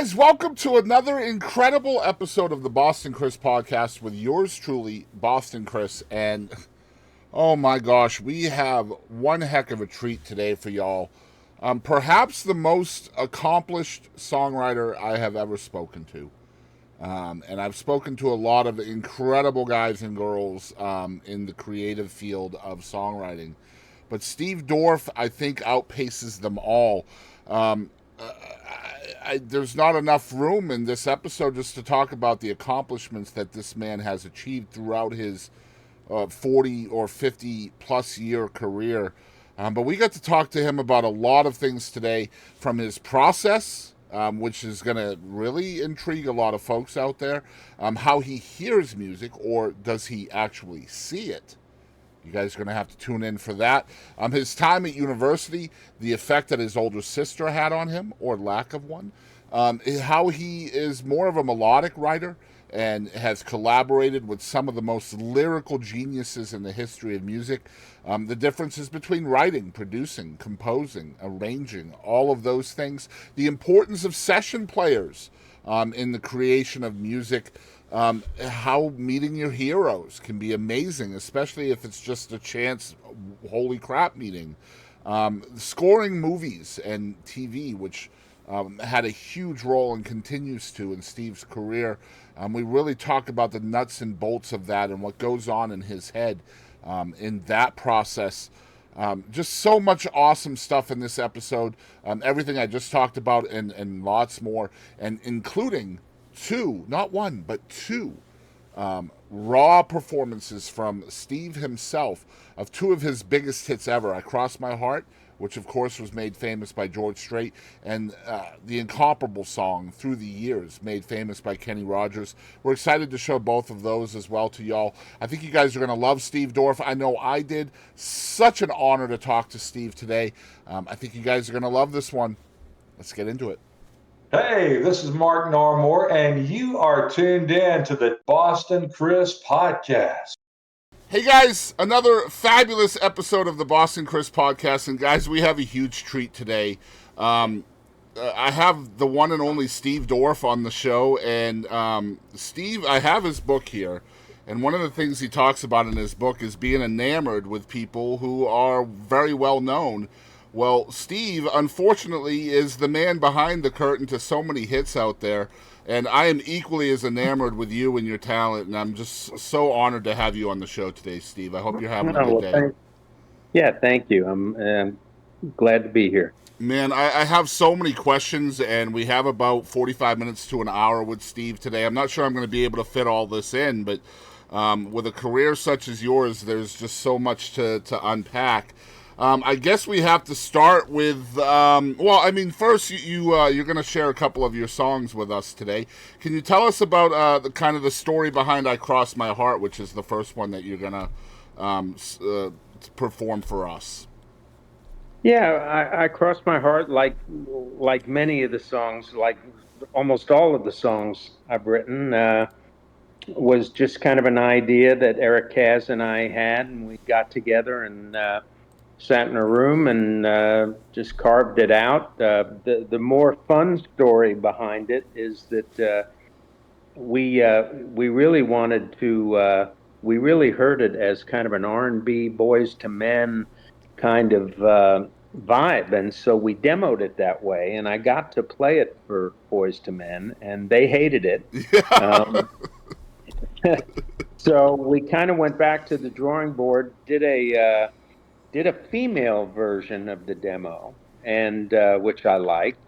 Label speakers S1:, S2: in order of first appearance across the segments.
S1: guys, welcome to another incredible episode of the Boston Chris podcast with yours truly, Boston Chris. And oh my gosh, we have one heck of a treat today for y'all. Perhaps the most accomplished songwriter I have ever spoken to. And I've spoken to a lot of incredible guys and girls in the creative field of songwriting. But Steve Dorff, I think, outpaces them all. Um, there's not enough room in this episode just to talk about the accomplishments that this man has achieved throughout his 40 or 50 plus year career. But we got to talk to him about a lot of things today, from his process, which is going to really intrigue a lot of folks out there, how he hears music, or does he actually see it? You guys are going to have to tune in for that. His time at university, the effect that his older sister had on him, or lack of one. How he is more of a melodic writer and has collaborated with some of the most lyrical geniuses in the history of music. The differences between writing, producing, composing, arranging, all of those things. The importance of session players in the creation of music. How meeting your heroes can be amazing, especially if it's just a chance, holy crap meeting. Scoring movies and TV, which had a huge role and continues to in Steve's career. We really talk about the nuts and bolts of that and what goes on in his head in that process. Just so much awesome stuff in this episode. Everything I just talked about and lots more, and including two, not one, but two raw performances from Steve himself of two of his biggest hits ever, I Cross My Heart, which of course was made famous by George Strait, and the incomparable song Through the Years, made famous by Kenny Rogers. We're excited to show both of those as well to y'all. I think you guys are going to love Steve Dorff. I know I did. Such an honor to talk to Steve today. I think you guys are going to love this one. Let's get into it.
S2: Hey, this is Mark Narmore, and you are tuned in to the Boston Chris podcast.
S1: Hey guys, another fabulous episode of the Boston Chris podcast, and guys, we have a huge treat today. I have the one and only Steve Dorff on the show, and Steve, I have his book here, and one of the things he talks about in his book is being enamored with people who are very well known. Well, Steve, unfortunately, is the man behind the curtain to so many hits out there, and I am equally as enamored with you and your talent, and I'm just so honored to have you on the show today, Steve. I hope you're having a good day.
S3: Thank you. I'm glad to be here.
S1: Man, I have so many questions, and we have about 45 minutes to an hour with Steve today. I'm not sure I'm going to be able to fit all this in, but with a career such as yours, there's just so much to unpack. I guess we have to start with, first you're going to share a couple of your songs with us today. Can you tell us about the kind of the story behind I Cross My Heart, which is the first one that you're going to perform for us?
S3: Yeah, I Cross My Heart, like many of the songs, like almost all of the songs I've written, was just kind of an idea that Eric Kaz and I had, and we got together and sat in a room and just carved it out. The more fun story behind it is that we really wanted to. We really heard it as kind of an R&B Boys to Men kind of vibe, and so we demoed it that way. And I got to play it for Boys to Men, and they hated it. So we kind of went back to the drawing board, did a female version of the demo, and which I liked,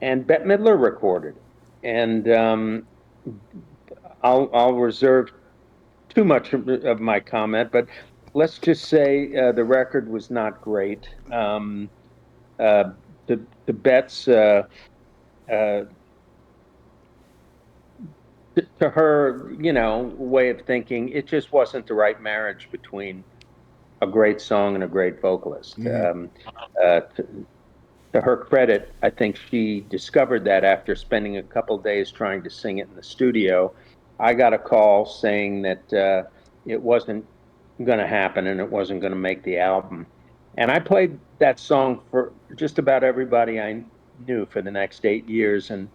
S3: and Bette Midler recorded it. And I'll reserve too much of my comment, but let's just say the record was not great. The Bette's to her, way of thinking, it just wasn't the right marriage between a great song and a great vocalist. Mm-hmm. To her credit, I think she discovered that after spending a couple days trying to sing it in the studio. I got a call saying that it wasn't going to happen and it wasn't going to make the album. And I played that song for just about everybody I knew for the next 8 years. And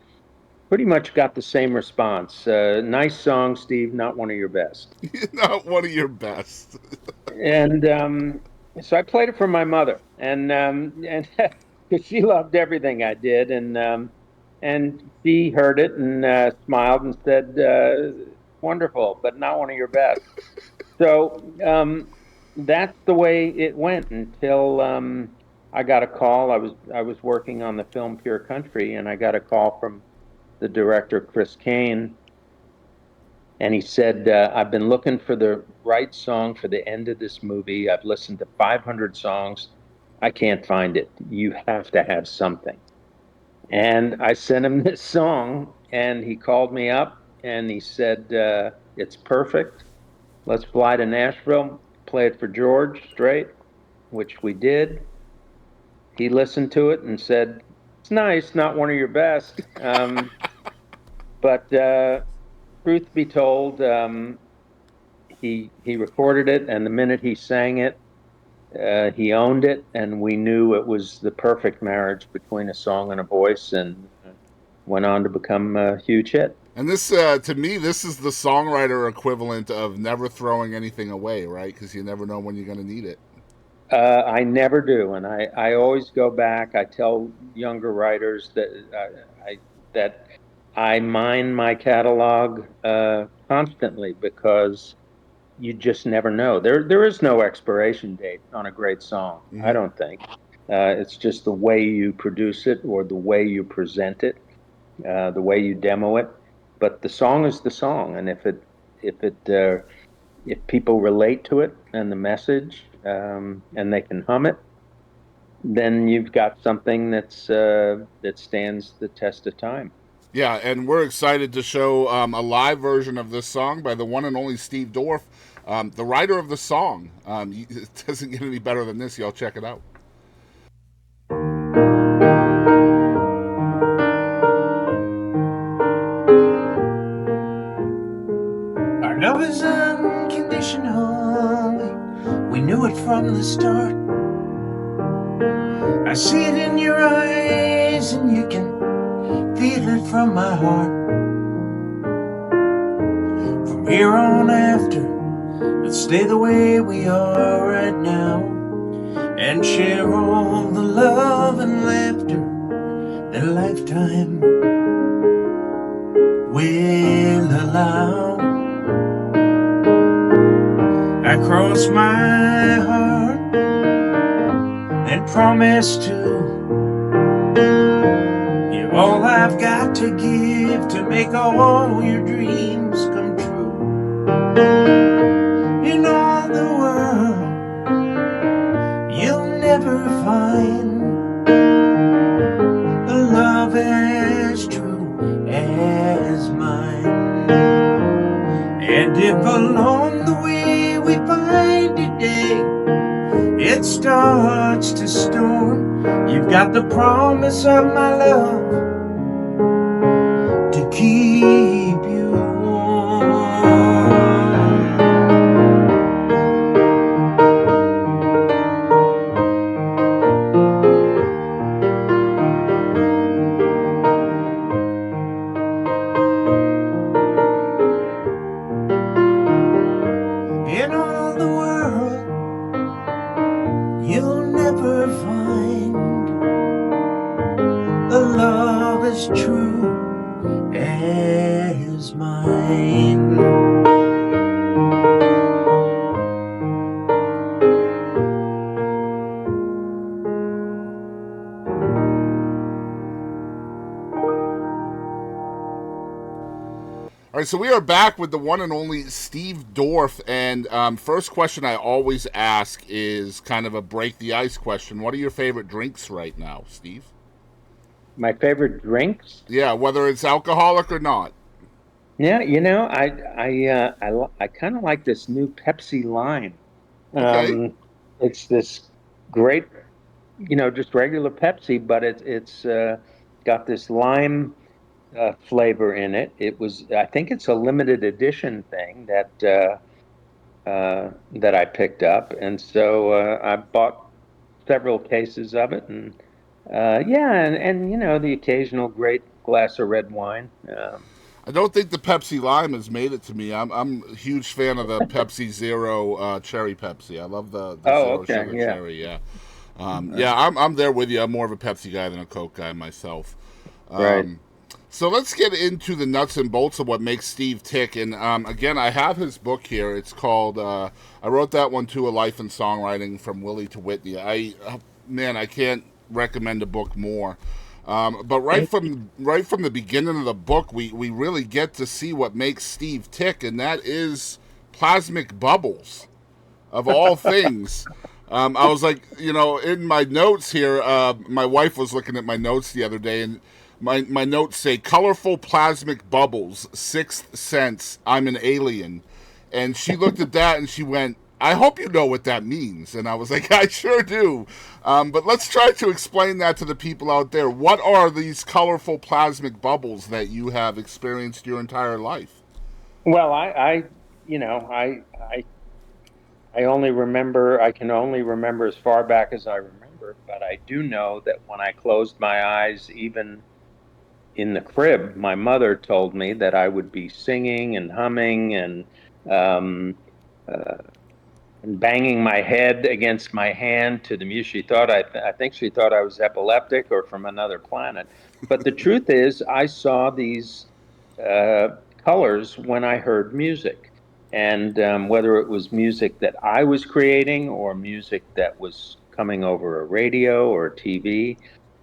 S3: pretty much got the same response. Nice song, Steve, not one of your best.
S1: Not one of your best.
S3: And so I played it for my mother, and because she loved everything I did, and she heard it and smiled and said, "Wonderful, but not one of your best." So that's the way it went until I got a call. I was working on the film Pure Country, and I got a call from the director Chris Kane, and he said, "I've been looking for the right song for the end of this movie. I've listened to 500 songs. I can't find it. You have to have something." And I sent him this song, and he called me up and he said, "It's perfect. Let's fly to Nashville, play it for George Strait," which we did. He listened to it and said, "It's nice, not one of your best." But truth be told, he recorded it, and the minute he sang it, he owned it, and we knew it was the perfect marriage between a song and a voice, and went on to become a huge hit.
S1: And this, to me, this is the songwriter equivalent of never throwing anything away, right? Because you never know when you're going to need it.
S3: I never do, and I always go back. I tell younger writers that that I mine my catalog constantly, because you just never know. There is no expiration date on a great song. I don't think. It's just the way you produce it, or the way you present it, the way you demo it. But the song is the song, and if people relate to it and the message, and they can hum it, then you've got something that stands the test of time.
S1: Yeah, and we're excited to show a live version of this song by the one and only Steve Dorff, the writer of the song. It doesn't get any better than this. Y'all check it out.
S4: Our love is unconditional. We knew it from the start. I see it in your eyes, and you can feel it from my heart. From here on after, let's stay the way we are right now, and share all the love and laughter that a lifetime will allow. I cross my heart and promise to give all I've got to give, to make all your dreams come true. In all the world, you'll never find a love as true as mine. And if along the way we find a day it starts to storm, you've got the promise of my love to keep you warm. In all the world, you'll never find a love as true as mine.
S1: All right, so we are back with the one and only Steve Dorff. And first question I always ask is kind of a break the ice question. What are your favorite drinks right now, Steve?
S3: My favorite drinks?
S1: Yeah, whether it's alcoholic or not.
S3: Yeah, I kind of like this new Pepsi Lime.
S1: Okay.
S3: It's this great, just regular Pepsi, but it's got this lime flavor in it. I think it's a limited edition thing that I picked up, and so I bought several cases of it, and yeah, and the occasional great glass of red wine.
S1: I don't think the Pepsi Lime has made it to me. I'm a huge fan of the Pepsi Zero cherry Pepsi. I love the zero
S3: Okay,
S1: sugar
S3: yeah.
S1: cherry. Yeah, yeah. I'm there with you. I'm more of a Pepsi guy than a Coke guy myself.
S3: Right.
S1: So let's get into the nuts and bolts of what makes Steve tick. And again, I have his book here. It's called I wrote that one too, A Life in Songwriting from Willie to Whitney. I can't recommend a book more. But right from the beginning of the book, we really get to see what makes Steve tick, and that is plasmic bubbles, of all things. I was like, in my notes here, my wife was looking at my notes the other day, and my notes say colorful plasmic bubbles, sixth sense, I'm an alien. And she looked at that and she went, I hope you know what that means. And I was like, I sure do. But let's try to explain that to the people out there. What are these colorful plasmic bubbles that you have experienced your entire life?
S3: Well, I only remember, I can only remember as far back as I remember, but I do know that when I closed my eyes, even in the crib, my mother told me that I would be singing and humming um, uh, and banging my head against my hand to the music. I think she thought I was epileptic or from another planet. But the truth is, I saw these uh, colors when I heard music. And whether it was music that I was creating or music that was coming over a radio or TV,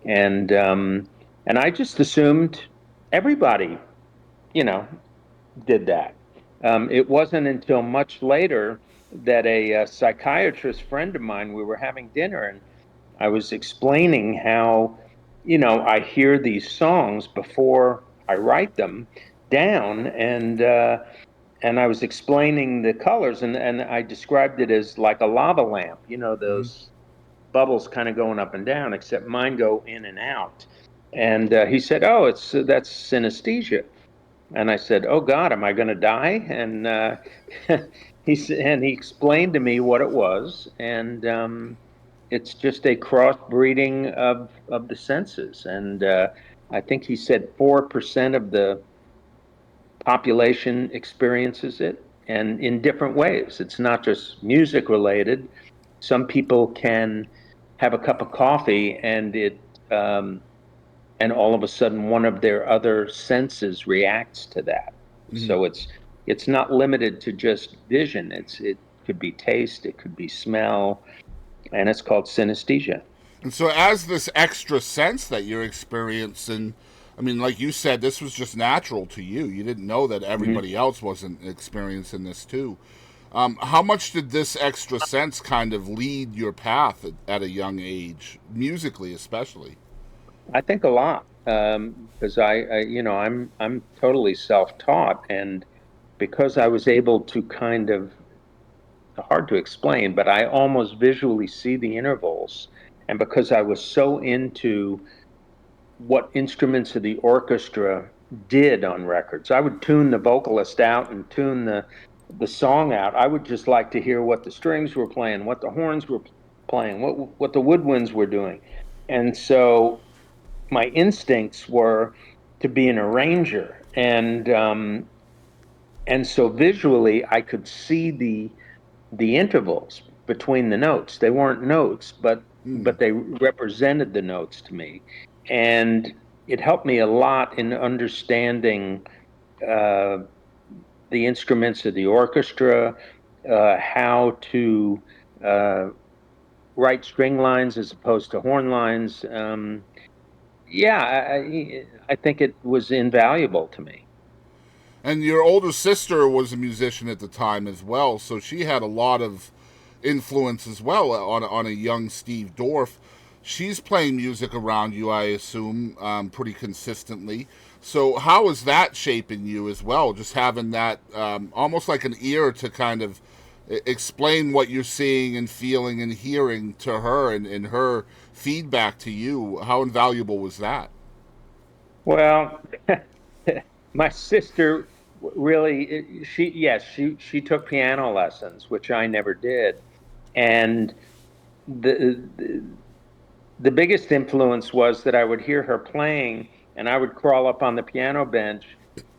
S3: and um, and I just assumed everybody, you know, did that. It wasn't until much later that a psychiatrist friend of mine, we were having dinner, and I was explaining how, I hear these songs before I write them down, and I was explaining the colors, and I described it as like a lava lamp,
S1: Mm-hmm.
S3: those bubbles kind of going up and down, except mine go in and out. And he said, "Oh, that's synesthesia." And I said, "Oh God, am I going to die?" And he explained to me what it was, and it's just a crossbreeding of the senses. And I think he said 4% of the population experiences it, and in different ways. It's not just music related. Some people can have a cup of coffee, and all of a sudden one of their other senses reacts to that.
S1: Mm-hmm.
S3: So it's not limited to just vision. It could be taste, it could be smell, and it's called synesthesia.
S1: And so, as this extra sense that you're experiencing, I mean, like you said, this was just natural to you. You didn't know that
S3: Mhm.
S1: everybody else wasn't experiencing this too. How much did this extra sense kind of lead your path at a young age, musically especially?
S3: I think a lot, because I'm totally self-taught, and because I was able to kind of, hard to explain, but I almost visually see the intervals, and because I was so into what instruments of the orchestra did on records. I would tune the vocalist out and tune the song out. I would just like to hear what the strings were playing, what the horns were playing, what the woodwinds were doing. And so my instincts were to be an arranger, and so visually I could see the intervals between the notes. They weren't notes,
S1: Mm.
S3: but they represented the notes to me, and it helped me a lot in understanding uh, the instruments of the orchestra, how to uh, write string lines as opposed to horn lines. Yeah, I think it was invaluable to me.
S1: And your older sister was a musician at the time as well, so she had a lot of influence as well on a young Steve Dorff. She's playing music around you, I assume, pretty consistently. So how is that shaping you as well? Just having that almost like an ear to kind of explain what you're seeing and feeling and hearing to her, and her feedback to you. How invaluable was that?
S3: Well, my sister really, she took piano lessons, which I never did. And the, the the biggest influence was that I would hear her playing, and I would crawl up on the piano bench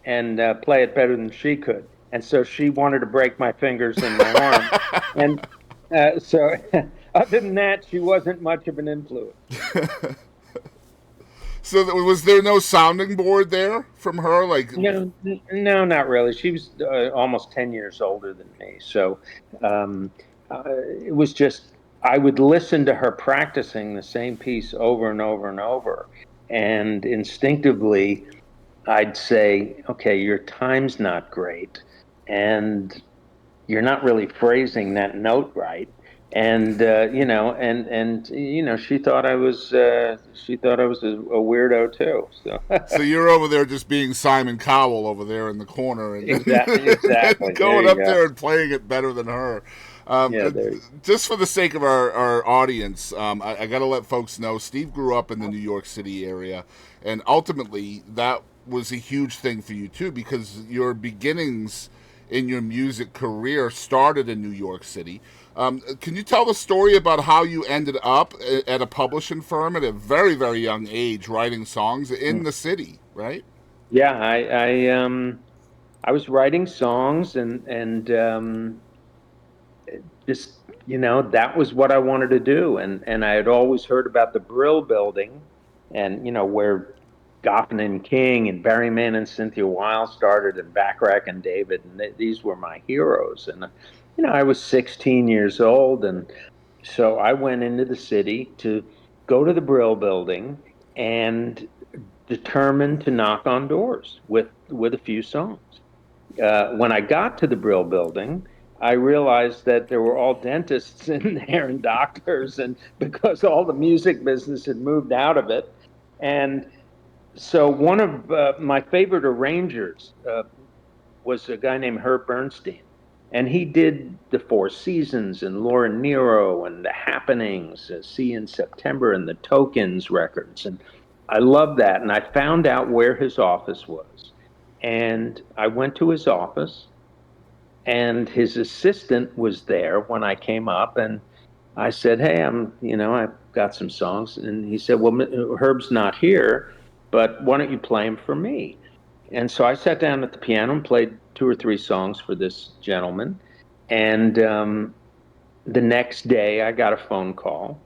S3: and play it better than she could. And so she wanted to break my fingers and my arm. And so, other than that, she wasn't much of an influence.
S1: So was there no sounding board there from her? Like,
S3: No, not really. She was almost 10 years older than me. So um, it was just, I would listen to her practicing the same piece over and over and over. And instinctively, I'd say, okay, your time's not great. And you're not really phrasing that note right. And she thought I was a weirdo too. So
S1: so you're over there just being Simon Cowell over there in the corner and,
S3: exactly.
S1: and
S3: There
S1: going
S3: you
S1: up
S3: go.
S1: there and playing it better than her.
S3: Yeah, there.
S1: Just for the sake of our audience, I got to let folks know Steve grew up in the New York City area, and ultimately that was a huge thing for you too, because your beginnings in your music career started in New York City. Can you tell the story about how you ended up at a publishing firm at a very, very young age, writing songs in the city, right?
S3: Yeah, I was writing songs and just that was what I wanted to do, and I had always heard about the Brill Building, and where Goffin and King and Barry Mann and Cynthia Weil started, and Bacharach and David, and these were my heroes. And I was 16 years old, and so I went into the city to go to the Brill Building and determined to knock on doors with a few songs. When I got to the Brill Building, I realized that there were all dentists in there and doctors, and because all the music business had moved out of it. And so one of my favorite arrangers was a guy named Herb Bernstein. And he did the Four Seasons and Laura Nero and the Happenings, See in September, and the Tokens records. And I loved that. And I found out where his office was. And I went to his office, and his assistant was there when I came up. And I said, "Hey, I've got some songs." And he said, "Well, Herb's not here, but why don't you play them for me?" And so I sat down at the piano and played two or three songs for this gentleman. And the next day, I got a phone call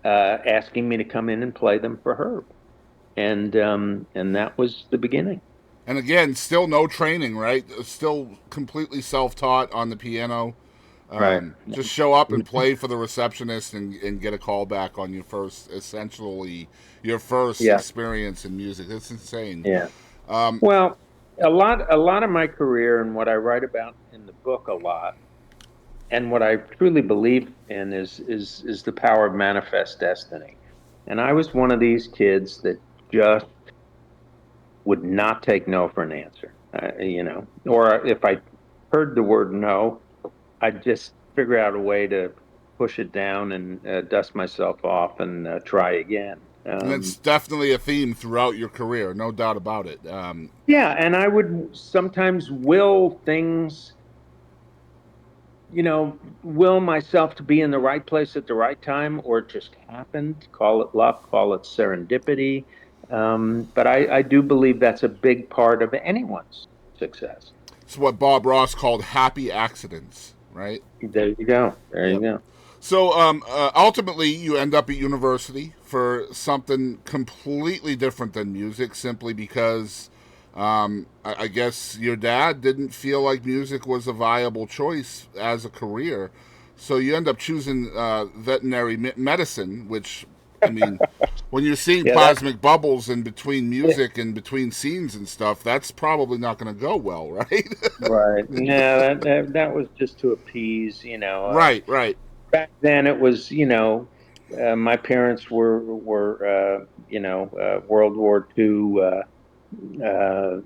S3: asking me to come in and play them for Herb. And that was the beginning.
S1: And again, still no training, right? Still completely self-taught on the piano.
S3: Right.
S1: Just show up and play for the receptionist and get a call back on your first, essentially, your first
S3: Yeah.
S1: experience in music. That's insane.
S3: Yeah. Well, a lot of my career and what I write about in the book a lot, and what I truly believe in is the power of manifest destiny. And I was one of these kids that just would not take no for an answer. Or if I heard the word no, I'd just figure out a way to push it down and dust myself off and try again.
S1: And it's definitely a theme throughout your career, no doubt about it.
S3: Yeah, and I would sometimes will myself to be in the right place at the right time, or it just happened. Call it luck, call it serendipity. But I do believe that's a big part of anyone's success.
S1: It's what Bob Ross called happy accidents, right?
S3: There you go. There you
S1: Yep.
S3: go.
S1: So ultimately, you end up at university for something completely different than music, simply because I guess your dad didn't feel like music was a viable choice as a career. So you end up choosing veterinary medicine, which, I mean, when you're seeing
S3: Yeah,
S1: plasmic bubbles in between music and between scenes and stuff, that's probably not going to go well, right?
S3: right. Yeah, that was just to appease.
S1: Right, right.
S3: Back then, it was, my parents were World War II, uh,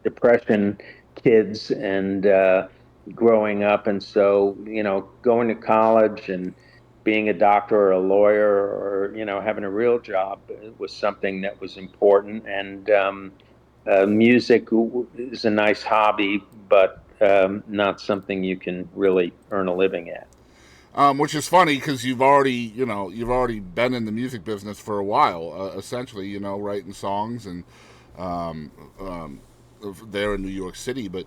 S3: depression kids, and growing up, and so going to college and being a doctor or a lawyer, or having a real job was something that was important. And music is a nice hobby, but not something you can really earn a living at.
S1: Which is funny because you've already been in the music business for a while, essentially, writing songs and um, um, there in New York City. But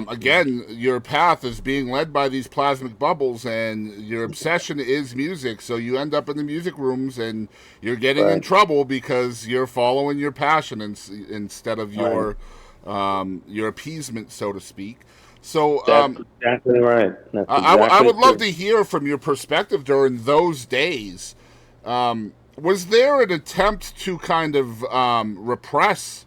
S1: again, your path is being led by these plasmic bubbles, and your obsession is music. So you end up in the music rooms, and you're getting in trouble because you're following your passion instead of your appeasement, so to speak. So
S3: That's exactly right. That's
S1: I
S3: exactly
S1: would love
S3: true.
S1: to hear from your perspective during those days. Was there an attempt to kind of repress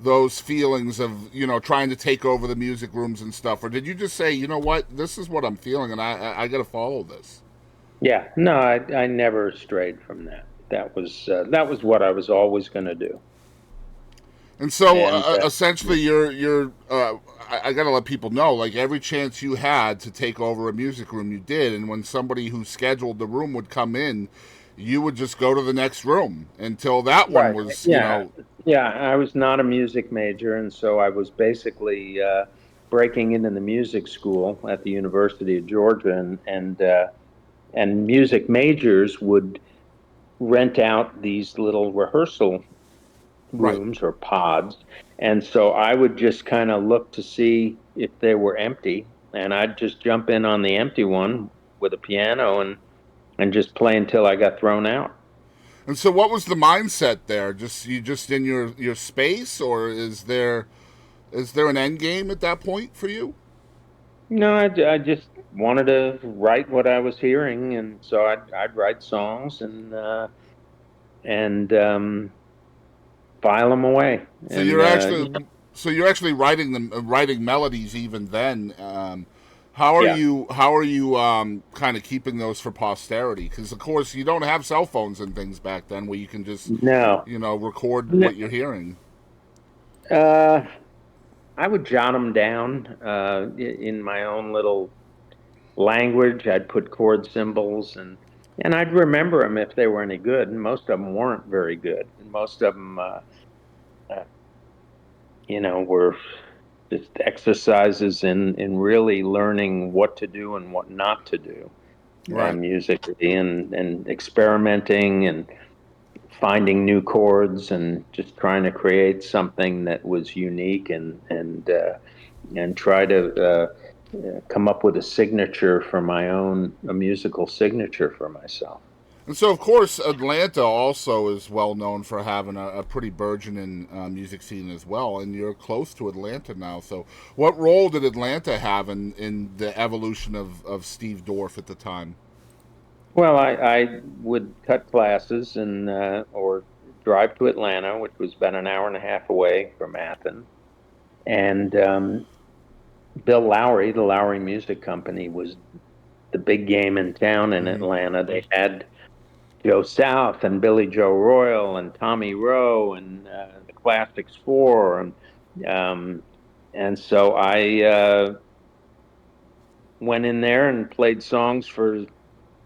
S1: those feelings of trying to take over the music rooms and stuff, or did you just say, you know what, this is what I'm feeling, and I got to follow this?
S3: Yeah, no, I never strayed from that. That was what I was always going to do.
S1: And so
S3: And
S1: essentially, you're I got to let people know, like, every chance you had to take over a music room, you did. And when somebody who scheduled the room would come in, you would just go to the next room until that one
S3: right,
S1: was,
S3: yeah, yeah. I was not a music major, and so I was basically breaking into the music school at the University of Georgia, and music majors would rent out these little rehearsal
S1: right.
S3: rooms or pods. And so I would just kind of look to see if they were empty. And I'd just jump in on the empty one with a piano and just play until I got thrown out.
S1: And so, what was the mindset there? Just you just in your space, or is there an end game at that point for you?
S3: No, I just wanted to write what I was hearing. And so I'd write songs and file them away.
S1: So
S3: And,
S1: you're actually writing melodies even then. How are
S3: yeah,
S1: you kind of keeping those for posterity? Because of course you don't have cell phones and things back then where you can just
S3: no.
S1: record
S3: No.
S1: what you're hearing.
S3: Uh, I would jot them down in my own little language. I'd put chord symbols and I'd remember them if they were any good. And most of them weren't very good. And most of them, uh, were just exercises in really learning what to do and what not to do
S1: Right.
S3: musically and experimenting and finding new chords and just trying to create something that was unique and try to come up with a signature for my own, a musical signature for myself.
S1: And so, of course, Atlanta also is well known for having a pretty burgeoning music scene as well. And you're close to Atlanta now. So, what role did Atlanta have in the evolution of Steve Dorff at the time?
S3: Well, I would cut classes and or drive to Atlanta, which was about an hour and a half away from Athens. And Bill Lowry, the Lowry Music Company, was the big game in town in
S1: Mm-hmm.
S3: Atlanta. They had Joe South and Billy Joe Royal and Tommy Rowe and the Classics Four um, and so I went in there and played songs for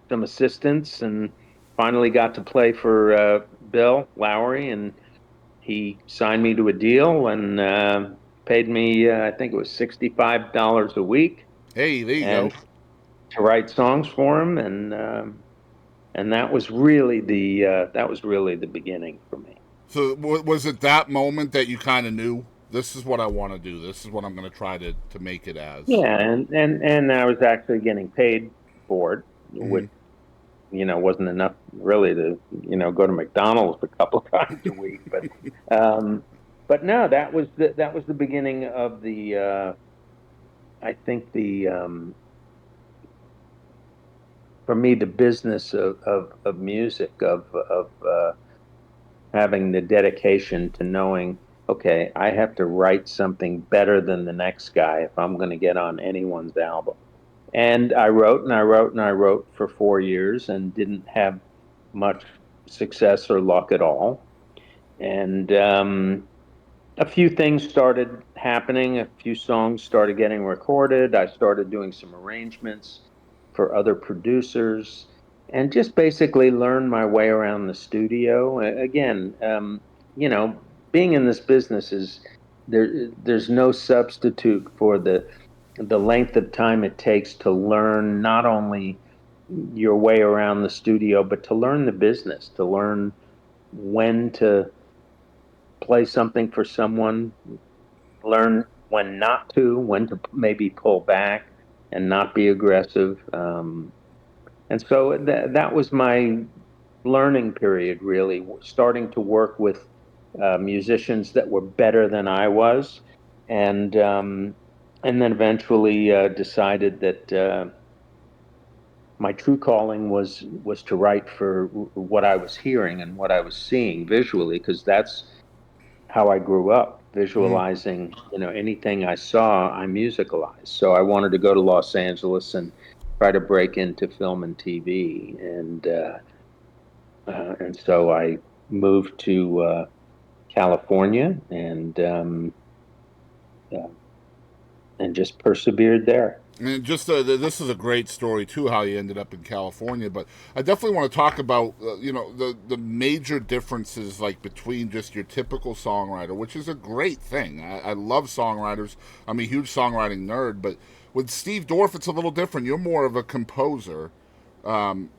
S3: some assistants and finally got to play for Bill Lowry, and he signed me to a deal and paid me I think it was $65 a week
S1: Hey, there you
S3: and
S1: go.
S3: to write songs for him, and that was really the beginning for me.
S1: So was it that moment that you kind of knew, this is what I want to do? This is what I'm going to try to make it as.
S3: Yeah, and I was actually getting paid for it,
S1: Mm-hmm.
S3: which wasn't enough really to go to McDonald's a couple of times a week, um, but no, that was the beginning of the I think the for me the business of music of having the dedication to knowing, okay, I have to write something better than the next guy if I'm going to get on anyone's album. And I wrote and I wrote and I wrote for 4 years and didn't have much success or luck at all. And a few things started happening. A few songs started getting recorded. I started doing some arrangements for other producers and just basically learned my way around the studio. Again, you know, being in this business is there's no substitute for the length of time it takes to learn not only your way around the studio, but to learn the business, to learn when to play something for someone, learn when not to, when to maybe pull back and not be aggressive. And so that was my learning period, really, starting to work with musicians that were better than I was, and um, and then eventually decided that my true calling was to write for what I was hearing and what I was seeing visually, because that's how I grew up,
S1: Mm.
S3: visualizing, anything I saw, I musicalized. So I wanted to go to Los Angeles and try to break into film and TV, and so I moved to California uh, and just persevered there.
S1: And just this is a great story too, how you ended up in California. But I definitely want to talk about the major differences like between just your typical songwriter, which is a great thing. I love songwriters. I'm a huge songwriting nerd, but with Steve Dorff, it's a little different. You're more of a composer,
S3: Mhm.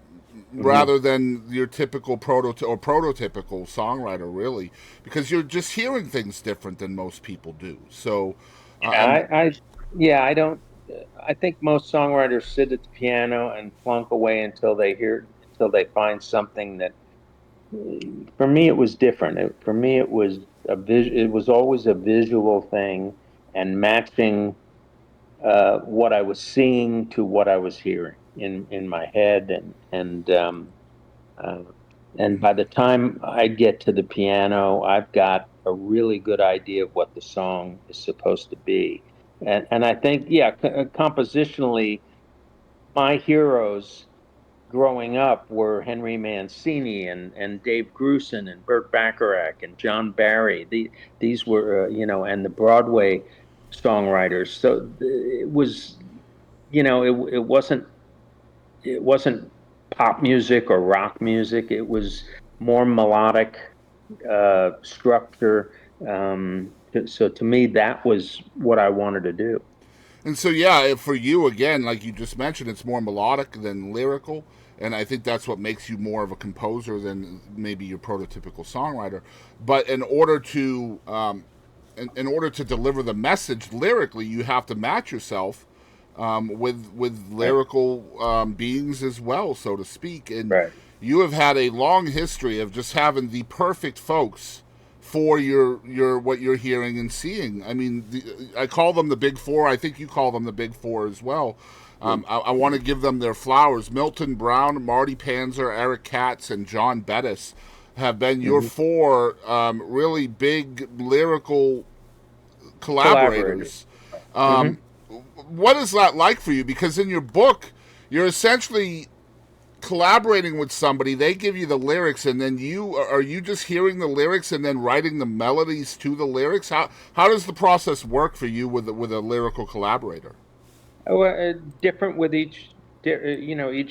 S1: rather than your typical prototypical songwriter, really, because you're just hearing things different than most people do. So,
S3: Yeah,
S1: I'm
S3: yeah, I don't. I think most songwriters sit at the piano and plunk away until they find something that. For me, it was different. For me, it was It was always a visual thing, and matching what I was seeing to what I was hearing in my head, uh, and by the time I get to the piano, I've got a really good idea of what the song is supposed to be. And I think, yeah, compositionally, my heroes growing up were Henry Mancini and Dave Grusin and Burt Bacharach and John Barry. These were, and the Broadway songwriters. So it was, it wasn't pop music or rock music. It was more melodic structure. So to me, that was what I wanted to do.
S1: And so, yeah, for you, again, like you just mentioned, it's more melodic than lyrical. And I think that's what makes you more of a composer than maybe your prototypical songwriter. But in order to deliver the message lyrically, you have to match yourself with
S3: Right.
S1: lyrical beings as well, so to speak. And
S3: Right.
S1: you have had a long history of just having the perfect folks for your what you're hearing and seeing. I mean, I call them the big four. I think you call them the big four as well. I want to give them their flowers. Milton Brown, Marty Panzer, Eric Katz, and John Bettis have been your
S3: Mm-hmm.
S1: four really big lyrical
S3: Collaborators.
S1: collaborators.
S3: Mm-hmm.
S1: What is that like for you? Because in your book, you're essentially collaborating with somebody. They give you the lyrics, and then you just hearing the lyrics and then writing the melodies to the lyrics. How does the process work for you with a lyrical collaborator?
S3: Different with each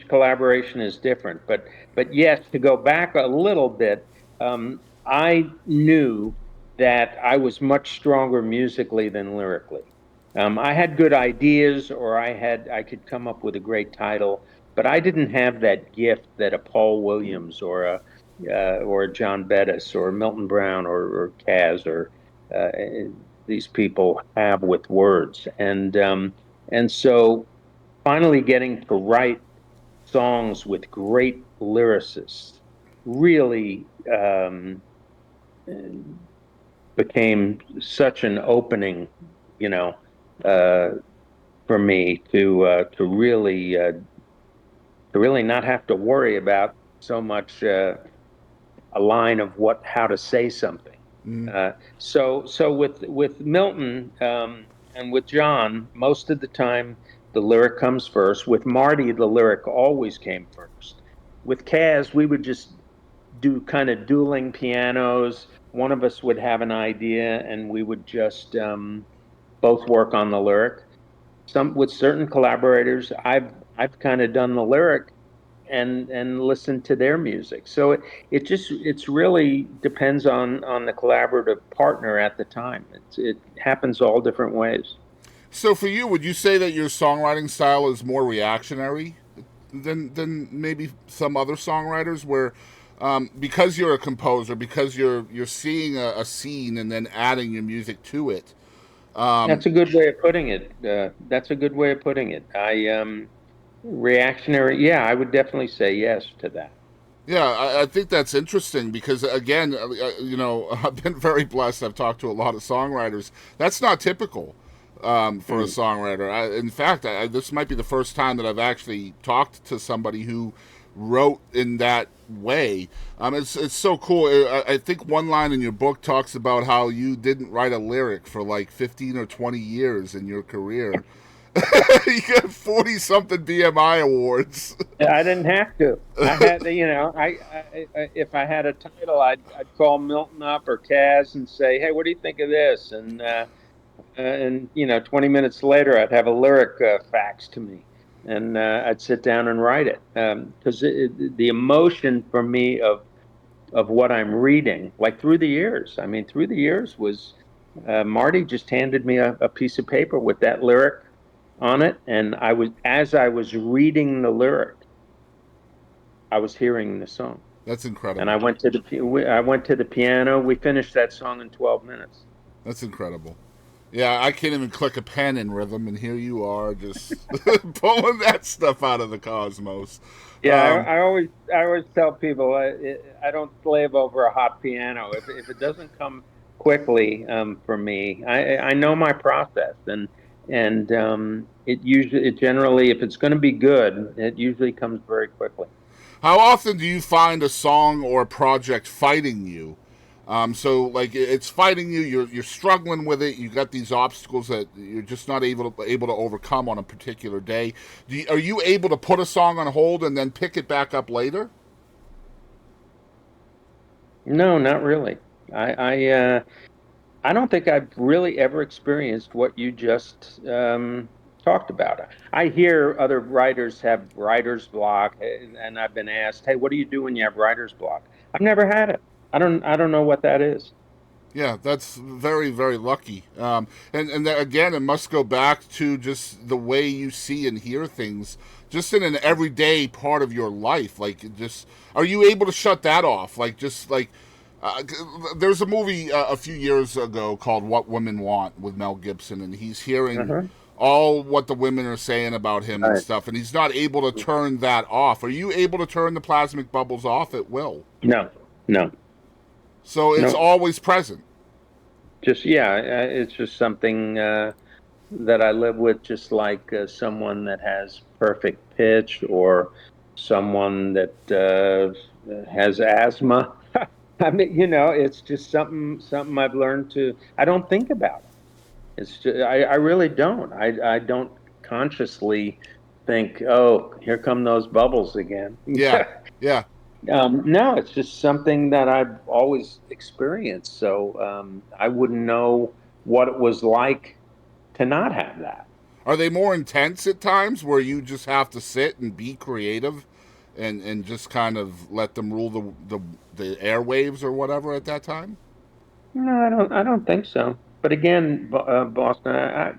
S3: collaboration is different, but yes, to go back a little bit, I knew that I was much stronger musically than lyrically. I had good ideas, or I could come up with a great title, but I didn't have that gift that a Paul Williams or a John Bettis or Milton Brown or Kaz or uh, these people have with words, and so finally getting to write songs with great lyricists really became such an opening, you know, uh, for me to really not have to worry about so much a line of how to say something. So with Milton and with John, most of the time the lyric comes first. With Marty, the lyric always came first. With Kaz, we would just do kind of dueling pianos. One of us would have an idea, and we would just both work on the lyric. Some with certain collaborators, I've kind of done the lyric and listen to their music. So it's really depends on the collaborative partner at the time. It happens all different ways.
S1: So for you, would you say that your songwriting style is more reactionary than maybe some other songwriters, where because you're a composer, because you're seeing a scene and then adding your music to it.
S3: That's a good way of putting it. That's a good way of putting it. Reactionary. Yeah, I would definitely say yes to that.
S1: Yeah, I think that's interesting because, again, I've been very blessed. I've talked to a lot of songwriters. That's not typical for a songwriter. In fact, this might be the first time that I've actually talked to somebody who wrote in that way. It's so cool. I think one line in your book talks about how you didn't write a lyric for like 15 or 20 years in your career. You got 40 something BMI awards.
S3: I didn't have to. I had, if I had a title, I'd call Milton up or Kaz and say, "Hey, what do you think of this?" And 20 minutes later, I'd have a lyric faxed to me, and I'd sit down and write it. Because the emotion for me of what I'm reading, like through the years, was Marty just handed me a piece of paper with that lyric on it, and as I was reading the lyric, I was hearing the song.
S1: That's incredible.
S3: And I went to the piano. We finished that song in 12 minutes.
S1: That's incredible. Yeah, I can't even click a pen in rhythm, and here you are just pulling that stuff out of the cosmos.
S3: Yeah, I always tell people I don't slave over a hot piano. If it doesn't come quickly for me, I know my process, and it generally, if it's going to be good, it usually comes very quickly.
S1: How often do you find a song or a project fighting you? So like it's fighting you. You're struggling with it. You got these obstacles that you're just not able to overcome on a particular day. Are you able to put a song on hold and then pick it back up later?
S3: No, not really. I don't think I've really ever experienced what you just talked about. I hear other writers have writer's block, and I've been asked, "Hey, what do you do when you have writer's block?" I've never had it. I don't know what that is.
S1: Yeah, that's very, very lucky. And that, again, it must go back to just the way you see and hear things, just in an everyday part of your life. Like, just are you able to shut that off? Like, just like there's a movie a few years ago called "What Women Want" with Mel Gibson, and he's hearing all what the women are saying about him and stuff, and he's not able to turn that off. Are you able to turn the plasmic bubbles off at will?
S3: No, no.
S1: So it's always present.
S3: It's just something that I live with, just like someone that has perfect pitch or someone that has asthma. I mean, it's just something I've learned to. I don't think about it. It's just, I really don't. I don't consciously think, oh, here come those bubbles again.
S1: Yeah, yeah.
S3: No, it's just something that I've always experienced. So I wouldn't know what it was like to not have that.
S1: Are they more intense at times where you just have to sit and be creative and just kind of let them rule the airwaves or whatever at that time?
S3: No, I don't think so. But again, Boston, I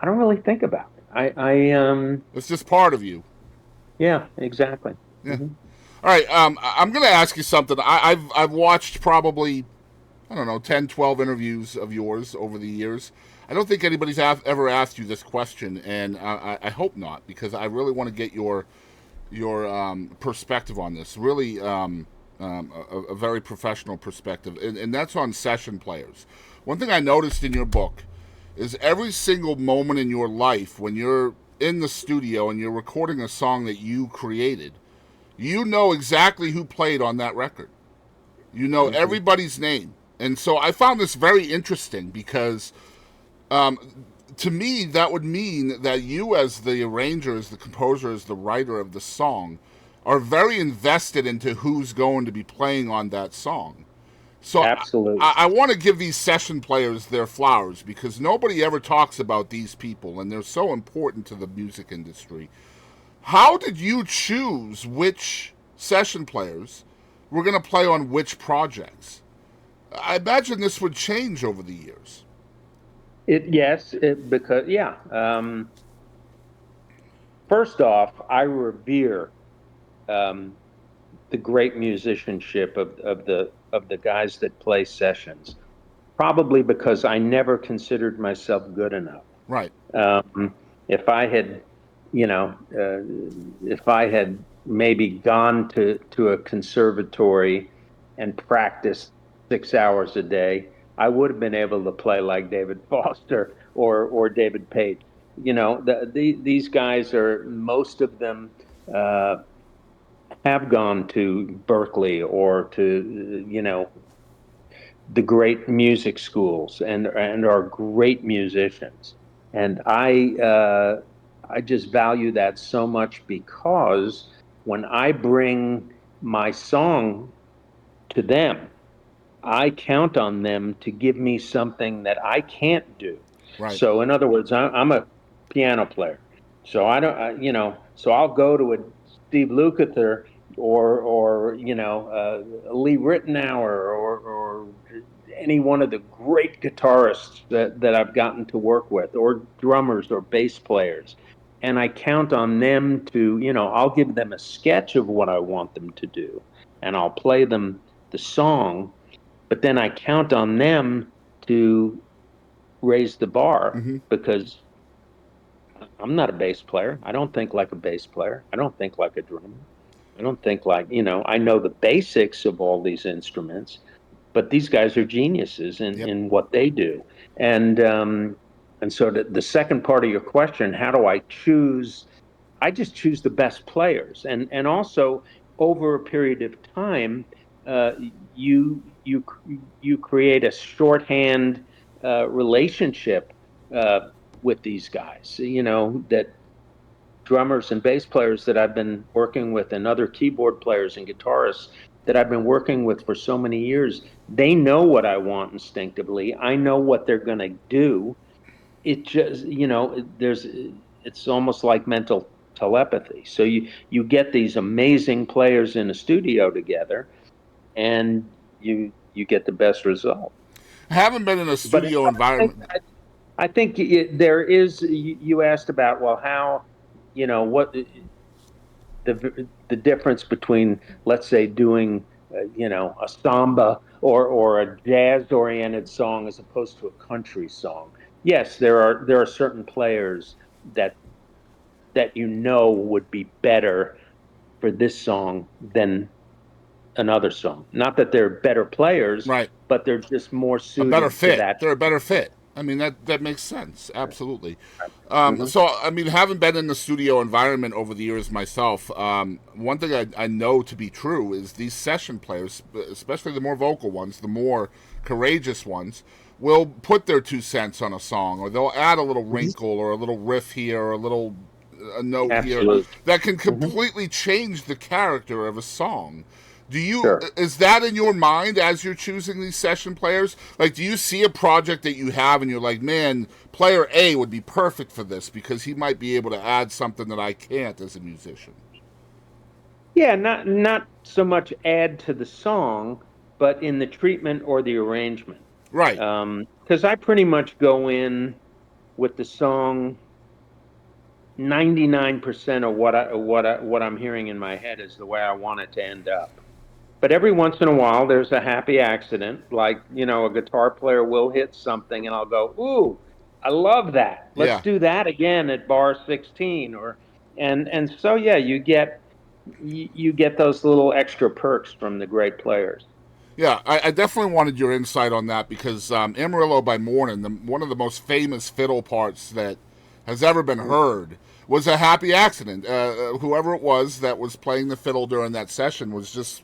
S3: don't really think about it.
S1: It's just part of you.
S3: Yeah, exactly.
S1: Yeah.
S3: Mm-hmm.
S1: All right. I'm going to ask you something. I've watched probably, I don't know, 10, 12 interviews of yours over the years. I don't think anybody's ever asked you this question, and I hope not, because I really want to get your perspective on this. Really, a very professional perspective, and that's on session players. One thing I noticed in your book is every single moment in your life when you're in the studio and you're recording a song that you created, you know exactly who played on that record. You know everybody's name. And so I found this very interesting because to me, that would mean that you, as the arranger, as the composer, as the writer of the song, are very invested into who's going to be playing on that song. So
S3: absolutely,
S1: I want to give these session players their flowers because nobody ever talks about these people, and they're so important to the music industry. How did you choose which session players were going to play on which projects? I imagine this would change over the years.
S3: Because first off, I revere the great musicianship of the guys that play sessions. Probably because I never considered myself good enough.
S1: Right.
S3: If I had, if I had maybe gone to a conservatory and practiced 6 hours a day, I would have been able to play like David Foster or David Page. These guys are, most of them have gone to Berkeley or to the great music schools and are great musicians. And I just value that so much, because when I bring my song to them, I count on them to give me something that I can't do.
S1: Right.
S3: So in other words, I'm a piano player. So I don't, so I'll go to a Steve Lukather or Lee Ritenour or any one of the great guitarists that I've gotten to work with, or drummers or bass players. And I count on them to, I'll give them a sketch of what I want them to do, and I'll play them the song, but then I count on them to raise the bar,
S1: Mm-hmm.
S3: because I'm not a bass player. I don't think like a bass player. I don't think like a drummer. I don't think like, I know the basics of all these instruments, but these guys are geniuses
S1: Yep.
S3: in what they do. And so the second part of your question, how do I choose? I just choose the best players, and also over a period of time, uh, you you you create a shorthand relationship uh, with these guys. That drummers and bass players that I've been working with, and other keyboard players and guitarists that I've been working with for so many years, they know what I want instinctively. I know what they're going to do. It just, it's almost like mental telepathy. So you get these amazing players in a studio together, and you get the best result.
S1: I haven't been in a
S3: But
S1: studio environment.
S3: I think there is. You asked about, well, how, what the difference between, let's say, doing a samba or a jazz oriented song as opposed to a country song. Yes, there are certain players that would be better for this song than another song. Not that they're better players,
S1: Right.
S3: but they're just more
S1: A better
S3: suited to
S1: fit.
S3: that.
S1: They're a better fit. I mean, that makes sense. Absolutely.
S3: Mhm.
S1: So, I mean, having been in the studio environment over the years myself, one thing I know to be true is these session players, especially the more vocal ones, the more courageous ones, will put their 2 cents on a song, or they'll add a little wrinkle or a little riff here or a note here
S3: Absolutely.
S1: that can
S3: Mhm.
S1: completely change the character of a song.
S3: Sure.
S1: Is that in your mind as you're choosing these session players? Like, do you see a project that you have and you're like, man, player A would be perfect for this because he might be able to add something that I can't as a musician?
S3: Yeah, not so much add to the song, but in the treatment or the arrangement.
S1: Right.
S3: Because I pretty much go in with the song. 99% of what I'm hearing in my head is the way I want it to end up. But every once in a while, there's a happy accident, like, a guitar player will hit something, and I'll go, "Ooh, I love that. Let's
S1: Yeah.
S3: do that again at bar 16." And so yeah, you get those little extra perks from the great players.
S1: Yeah, I definitely wanted your insight on that because Amarillo by Morning, one of the most famous fiddle parts that has ever been heard, was a happy accident. Whoever it was that was playing the fiddle during that session was just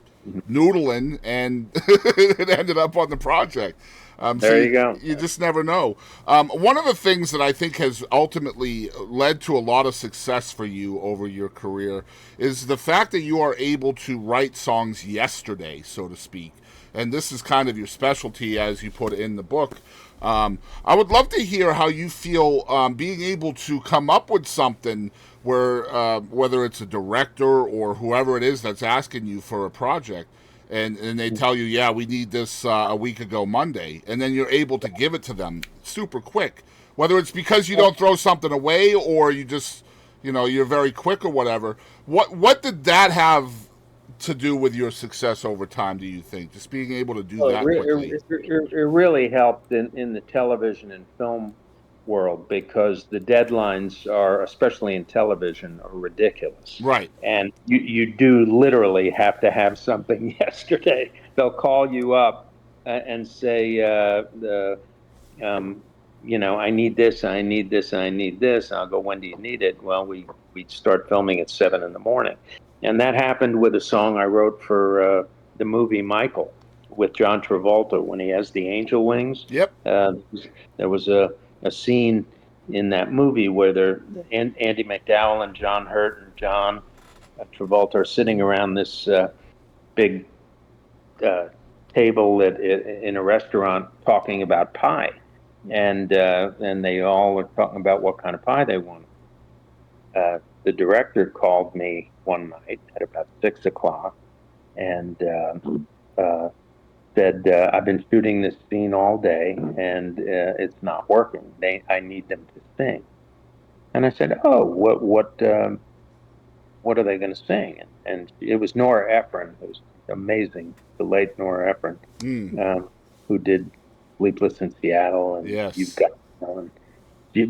S1: noodling, and it ended up on the project. So
S3: There you go.
S1: you just never know. One of the things that I think has ultimately led to a lot of success for you over your career is the fact that you are able to write songs yesterday, so to speak. And this is kind of your specialty, as you put in the book. I would love to hear how you feel being able to come up with something where, whether it's a director or whoever it is that's asking you for a project, and they tell you, yeah, we need this a week ago Monday, and then you're able to give it to them super quick. Whether it's because you don't throw something away or you just you're very quick or whatever. What did that have to do with your success over time, do you think? Just being able to do
S3: Well,
S1: that quickly?
S3: it really helped in the television and film world because the deadlines are, especially in television, are ridiculous.
S1: Right.
S3: And you do literally have to have something yesterday. They'll call you up and say, I need this, I need this, I need this. I'll go, when do you need it? Well, we start filming at 7 in the morning. And that happened with a song I wrote for the movie Michael with John Travolta when he has the angel wings.
S1: Yep.
S3: There was a scene in that movie where Andy McDowell and John Hurt and John Travolta are sitting around this big table in a restaurant talking about pie, and they all are talking about what kind of pie they want. The director called me one night at about 6 o'clock and said, "I've been shooting this scene all day, and it's not working. I need them to sing." And I said, "Oh, what are they going to sing?" And it was Nora Ephron. It was amazing, the late Nora Ephron, who did Sleepless in Seattle and
S1: Yes.
S3: You've Got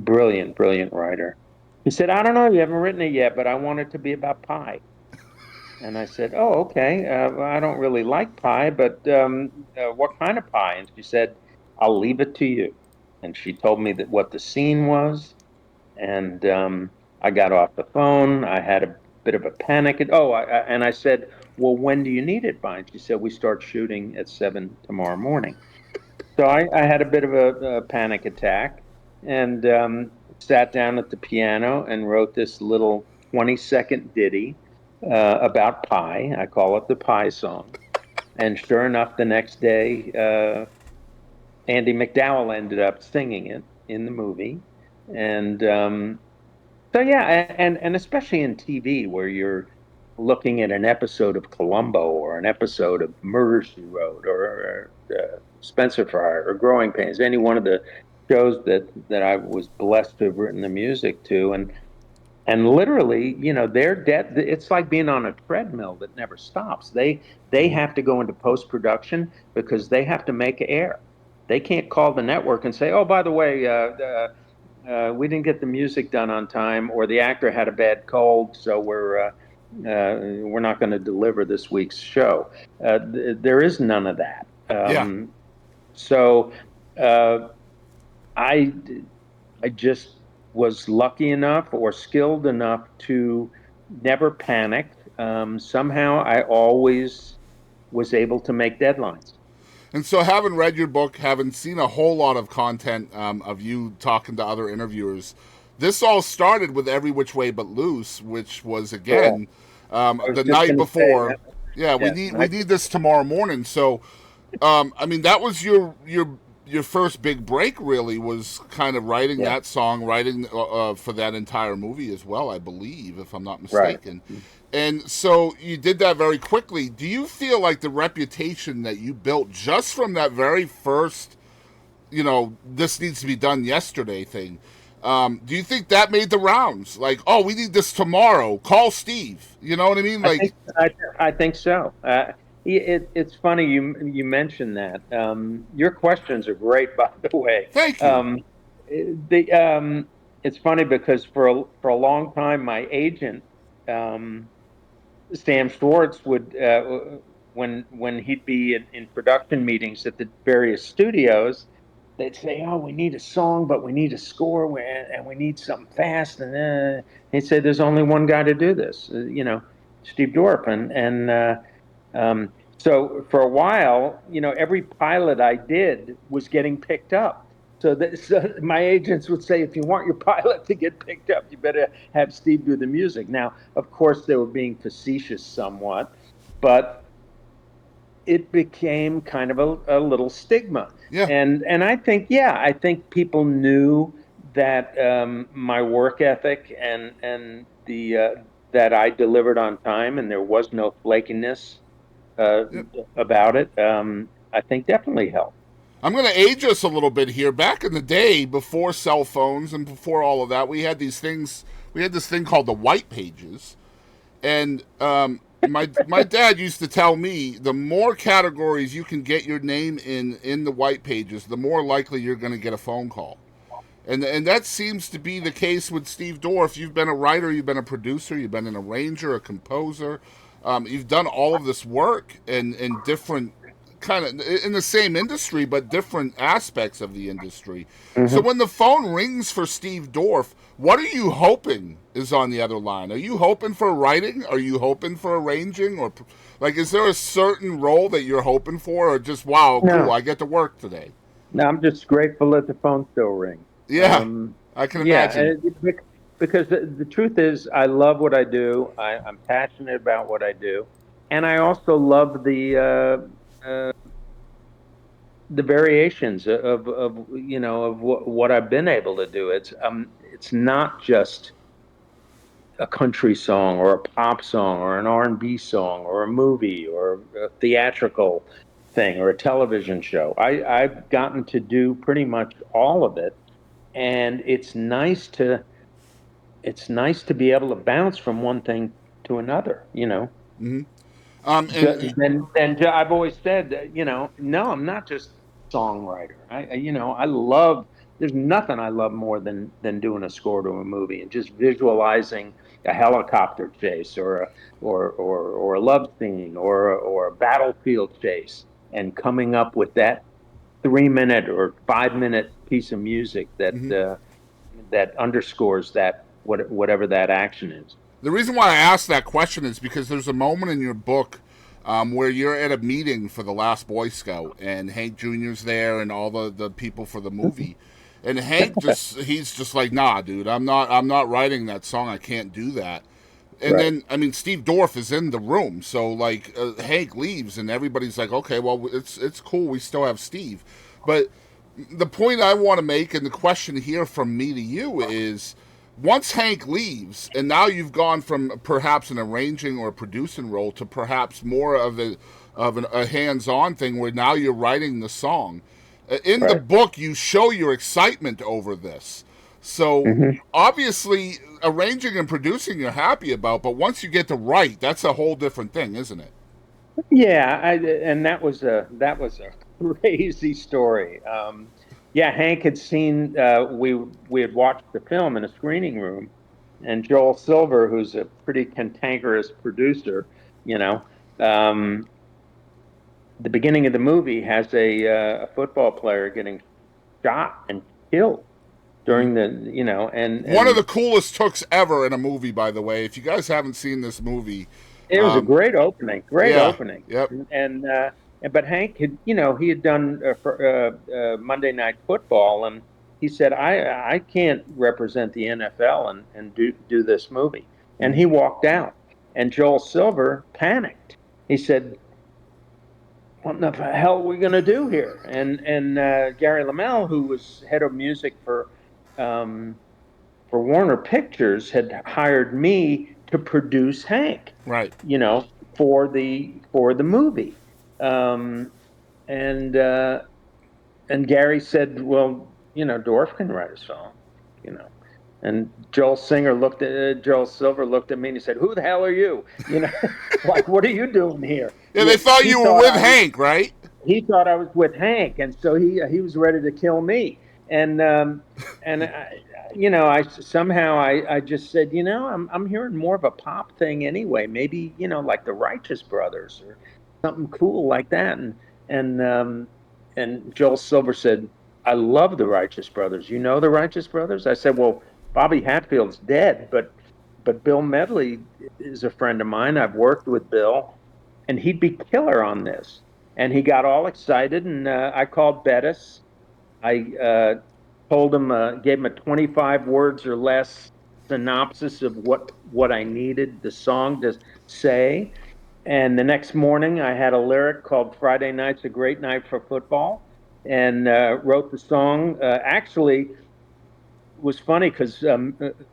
S3: brilliant, brilliant writer. He said, "I don't know, you haven't written it yet, but I want it to be about pie." And I said, "Oh, okay. I don't really like pie, but what kind of pie?" And she said, "I'll leave it to you." And she told me that what the scene was, and I got off the phone. I had a bit of a panic. And I said, "Well, when do you need it by?" And she said, "We start shooting at 7 tomorrow morning." So I had a bit of a panic attack and sat down at the piano and wrote this little 20-second ditty about pie. I call it the Pie Song. And sure enough, the next day, Andy McDowell ended up singing it in the movie. And so, yeah, and especially in TV where you're looking at an episode of Columbo or an episode of Murder, She Wrote or Spencer Fire or Growing Pains, any one of the shows that I was blessed to have written the music to. And literally, they're dead. It's like being on a treadmill that never stops. They have to go into post-production because they have to make air. They can't call the network and say, "Oh, by the way, we didn't get the music done on time, or the actor had a bad cold, so we're not going to deliver this week's show." There is none of that. So I just was lucky enough or skilled enough to never panic. Somehow I always was able to make deadlines.
S1: And so, having read your book, having seen a whole lot of content of you talking to other interviewers, this all started with Every Which Way But Loose, which was again the night before. We need this tomorrow morning. So, that was your first big break. Really, was kind of writing that song, writing for that entire movie as well, I believe, if I'm not mistaken. Right. And so you did that very quickly. Do you feel like the reputation that you built just from that very first, this needs to be done yesterday thing, do you think that made the rounds? Like, oh, we need this tomorrow. Call Steve. You know what I mean? Like,
S3: I think so. It's funny you mentioned that. Your questions are great, by the way.
S1: Thank you.
S3: It's funny because for a long time, my agent, Sam Schwartz, would when he'd be in production meetings at the various studios, they'd say, "Oh, we need a song, but we need a score, and we need something fast." And he'd say, "There's only one guy to do this, Steve Dorff." So for a while, every pilot I did was getting picked up. So my agents would say, "If you want your pilot to get picked up, you better have Steve do the music." Now, of course, they were being facetious somewhat, but it became kind of a little stigma.
S1: Yeah.
S3: And I think people knew that my work ethic and the that I delivered on time and there was no flakiness about it. I think definitely helped.
S1: I'm going to age us a little bit here. Back in the day, before cell phones and before all of that, we had these things we had this thing called the white pages, and my dad used to tell me the more categories you can get your name in the white pages, the more likely you're going to get a phone call. And that seems to be the case with Steve Dorff. You've been a writer, you've been a producer, you've been an arranger, a composer. You've done all of this work in different kind of in the same industry, but different aspects of the industry. Mm-hmm. So when the phone rings for Steve Dorff, what are you hoping is on the other line? Are you hoping for writing? Are you hoping for arranging? Or like, is there a certain role that you're hoping for, or just wow, cool, I get to work today?
S3: No, I'm just grateful that the phone still rings.
S1: Yeah, I can imagine.
S3: Yeah, because the truth is, I love what I do. I'm passionate about what I do, and I also love the variations of what I've been able to do. It's not just a country song or a pop song or an R&B song or a movie or a theatrical thing or a television show. I've gotten to do pretty much all of it, and it's nice to be able to bounce from one thing to another.
S1: Mm-hmm.
S3: And I've always said, no, I'm not just a songwriter. I love. There's nothing I love more than doing a score to a movie and just visualizing a helicopter chase or a love scene or a battlefield chase and coming up with that 3-minute or 5-minute piece of music that that underscores that whatever that action is.
S1: The reason why I asked that question is because there's a moment in your book where you're at a meeting for the Last Boy Scout, and Hank Jr.'s there, and all the people for the movie, and Hank he's just like, nah, dude, I'm not writing that song. I can't do that. And then, I mean, Steve Dorff is in the room, so like Hank leaves, and everybody's like, okay, well, it's cool. We still have Steve, but the point I want to make, and the question here from me to you is, once Hank leaves, and now you've gone from perhaps an arranging or producing role to perhaps more of a hands-on thing where now you're writing the song. In the book, you show your excitement over this. So obviously, arranging and producing you're happy about, but once you get to write, that's a whole different thing, isn't it?
S3: Yeah, and that was a crazy story. Yeah, Hank had seen we had watched the film in a screening room, and Joel Silver, who's a pretty cantankerous producer, the beginning of the movie has a football player getting shot and killed during the and
S1: one of the coolest hooks ever in a movie, by the way. If you guys haven't seen this movie,
S3: it was a great opening.
S1: Yep.
S3: And but Hank had, he had done Monday Night Football, and he said, I can't represent the NFL and do this movie. And he walked out. And Joel Silver panicked. He said, what the hell are we going to do here? And Gary Lamel, who was head of music for Warner Pictures, had hired me to produce Hank.
S1: Right.
S3: For the movie. And Gary said, well, Dorff can write a song, And Joel Silver looked at me and he said, who the hell are you? Like, what are you doing here?
S1: Yeah, they thought you were with Hank, right?
S3: He thought I was with Hank, and so he was ready to kill me. And I just said, I'm hearing more of a pop thing anyway. Maybe, like the Righteous Brothers or something cool like that. And Joel Silver said, I love the Righteous Brothers. You know the Righteous Brothers? I said, well, Bobby Hatfield's dead, but Bill Medley is a friend of mine. I've worked with Bill, and he'd be killer on this. And he got all excited, and I called Bettis. I told him, gave him a 25 words or less synopsis of what I needed the song to say. And the next morning, I had a lyric called "Friday Night's a Great Night for Football," and wrote the song. Actually, it was funny because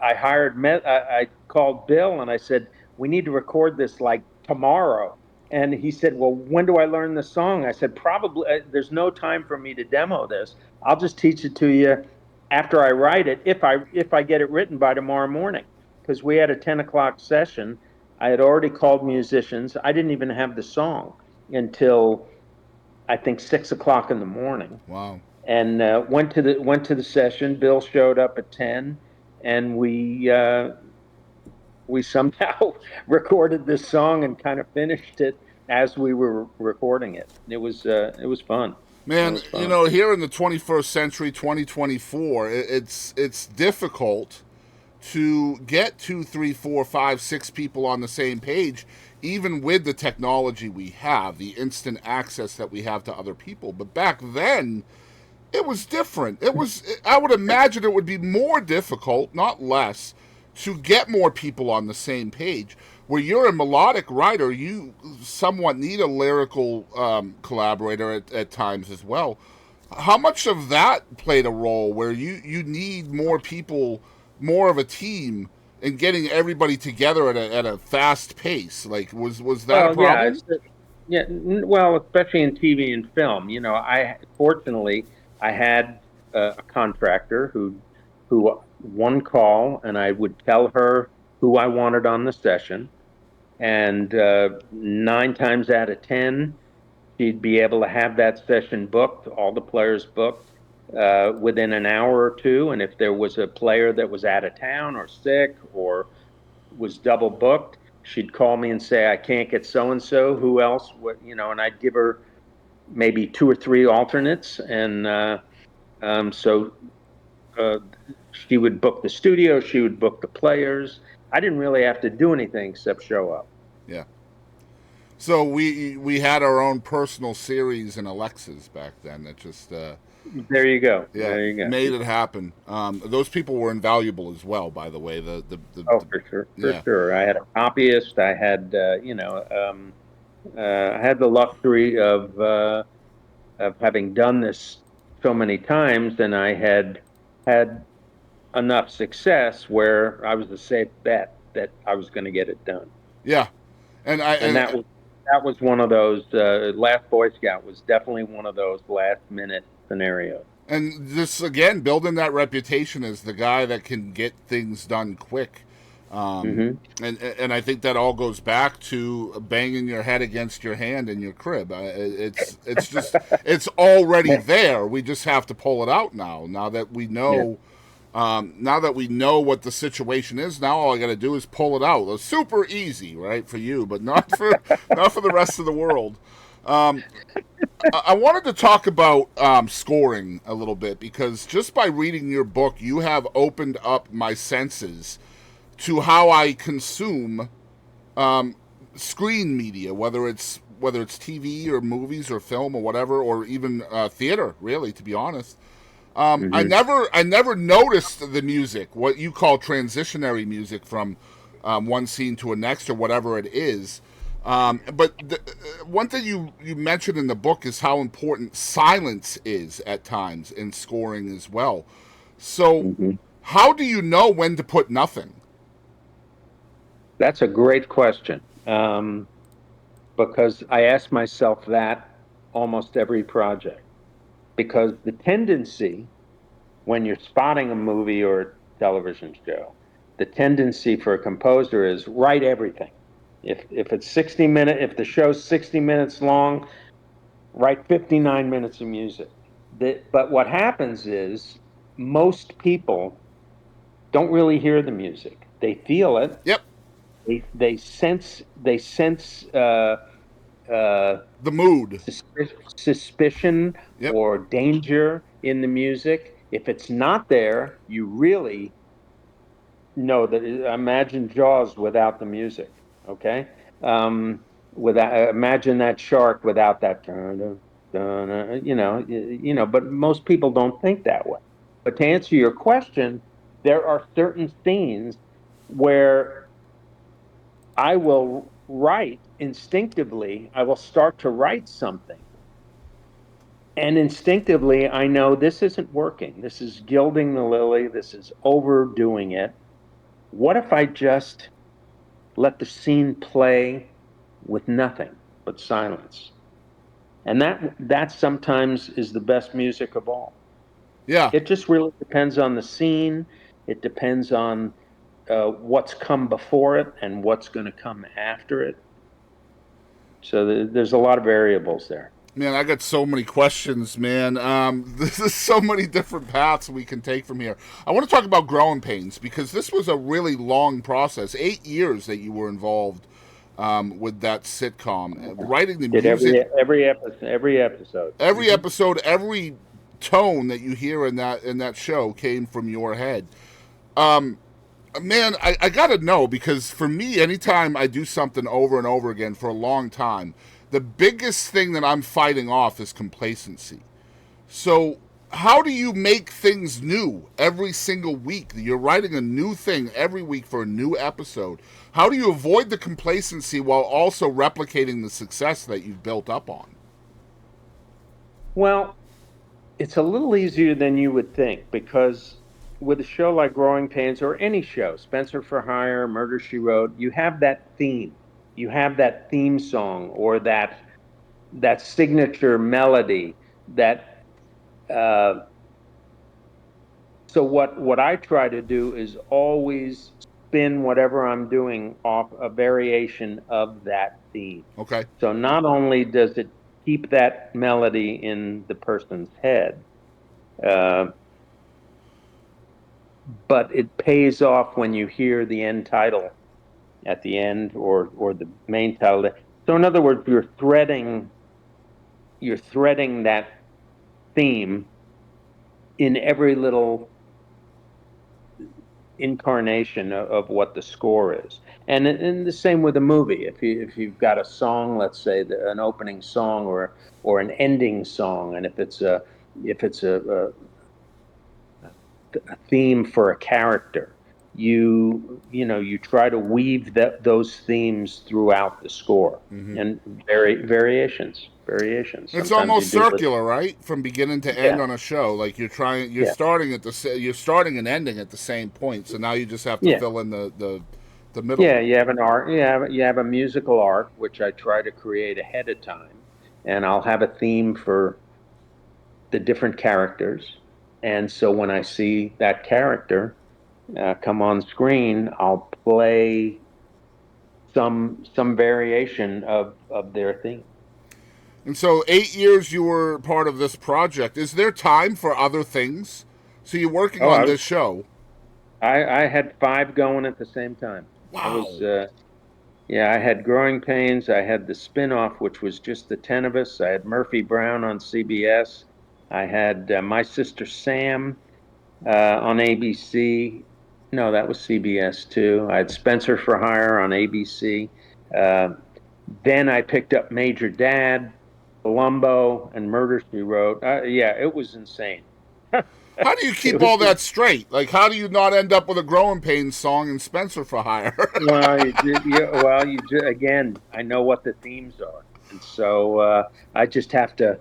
S3: I called Bill and I said, we need to record this like tomorrow. And he said, well, when do I learn the song? I said, probably, there's no time for me to demo this. I'll just teach it to you after I write it, if I get it written by tomorrow morning. because we had a 10 o'clock session. I had already called musicians. I didn't even have the song until I think 6 o'clock in the morning.
S1: Wow.
S3: And went to the session. Bill showed up at 10, and we somehow recorded this song and kind of finished it as we were recording it. It was fun. It
S1: Man,
S3: was
S1: you
S3: fun.
S1: know, here in the 21st century, 2024, it's difficult to get 2, 3, 4, 5, 6 people on the same page, even with the technology we have, the instant access that we have to other people. But back then, it was different. I would imagine it would be more difficult, not less, to get more people on the same page. Where you're a melodic writer, you somewhat need a lyrical collaborator at times as well. How much of that played a role where you need more people, more of a team, and getting everybody together at a fast pace? Like, was that a
S3: Well, yeah,
S1: problem?
S3: well, especially in TV and film. I fortunately I had a contractor who one call, and I would tell her who I wanted on the session, and 9 times out of 10, she'd be able to have that session booked, all the players booked within an hour or two. And if there was a player that was out of town or sick or was double booked, she'd call me and say, I can't get so and so. Who else? And I'd give her maybe 2 or 3 alternates. And so uh, she would book the studio, she would book the players. I didn't really have to do anything except show up.
S1: Yeah. So we had our own personal series in Alexas back then. That just
S3: There you go.
S1: yeah,
S3: There you go.
S1: made it happen. Those people were invaluable as well, by the way.
S3: Oh, for sure, for
S1: Yeah,
S3: sure. I had a copyist. I had, I had the luxury of having done this so many times, and I had enough success where I was a safe bet that I was going to get it done.
S1: yeah, and I
S3: And
S1: and
S3: that was one of those. Last Boy Scout was definitely one of those last minute scenarios.
S1: and this again, building that reputation as the guy that can get things done quick.
S3: Hmm.
S1: And I think that all goes back to banging your head against your hand in your crib. It's just it's already there. We just have to pull it out now. Now that we
S3: Yeah.
S1: know, now that we know what the situation is, now all I got to do is pull it out. It's super easy, right, for you, but not for not for the rest of the world. I wanted to talk about scoring a little bit because just by reading your book, you have opened up my senses to how I consume screen media, whether it's TV or movies or film or whatever, or even theater. Really, to be honest,
S3: Hmm.
S1: I never noticed the music, what you call transitionary music from one scene to a next or whatever it is. But one thing you mentioned in the book is how important silence is at times in scoring as well. So,
S3: Hmm.
S1: how do you know when to put nothing?
S3: That's a great question, because I ask myself that almost every project. Because the tendency when you're spotting a movie or a television show, the tendency for a composer is write everything. If it's if the show's 60 minutes long, write 59 minutes of music. But what happens is most people don't really hear the music. They feel it.
S1: Yep,
S3: They sense uh,
S1: the mood.
S3: suspicion
S1: Yep.
S3: or danger in the music. If it's not there, you really know that. Imagine Jaws without the music. Okay, without imagine that shark without that. But most people don't think that way. But to answer your question, there are certain scenes where I will write instinctively. I will start to write something. And instinctively, I know this isn't working. This is gilding the lily. This is overdoing it. What if I just let the scene play with nothing but silence? And that sometimes is the best music of all.
S1: Yeah.
S3: It just really depends on the scene. It depends on what's come before it and what's going to come after it. So there's a lot of variables there.
S1: Man, I got so many questions, man. There's so many different paths we can take from here. I want to talk about Growing Pains because this was a really long process. 8 years that you were involved with that sitcom, writing the music.
S3: Every episode,
S1: every tone that you hear in that show came from your head. Man, I gotta know, because for me, anytime I do something over and over again for a long time, the biggest thing that I'm fighting off is complacency. So how do you make things new every single week? You're writing a new thing every week for a new episode. How do you avoid the complacency while also replicating the success that you've built up on?
S3: Well, it's a little easier than you would think, because with a show like Growing Pains, or any show, Spencer for Hire, Murder, She Wrote, you have that theme. You have that theme song, or that signature melody. So what I try to do is always spin whatever I'm doing off a variation of that theme.
S1: Okay.
S3: So not only does it keep that melody in the person's head, but it pays off when you hear the end title at the end, or the main title. So in other words, you're threading that theme in every little incarnation of what the score is. And the same with a movie. If you've got a song, let's say an opening song or an ending song, and if it's a theme for a character, you try to weave those themes throughout the score. And variations.
S1: It's
S3: Sometimes
S1: almost circular, right? From beginning to end on a show. Like you're starting and ending at the same point. So now you just have to fill in the middle.
S3: Yeah, you have an arc. You have a musical arc, which I try to create ahead of time, and I'll have a theme for the different characters. And so when I see that character come on screen, I'll play some variation of their theme.
S1: And so 8 years you were part of this project. Is there time for other things? So you're working on this show.
S3: I had 5 going at the same time.
S1: Wow.
S3: I had Growing Pains. I had the spinoff, which was just the 10 of us. I had Murphy Brown on CBS. I had My Sister Sam on ABC. No, that was CBS too. I had Spencer for Hire on ABC. Then I picked up Major Dad, Columbo, and Murder, She Wrote. It was insane.
S1: How do you keep all that straight? Like, how do you not end up with a Growing Pains song and Spencer for Hire?
S3: Again, I know what the themes are. And so I just have to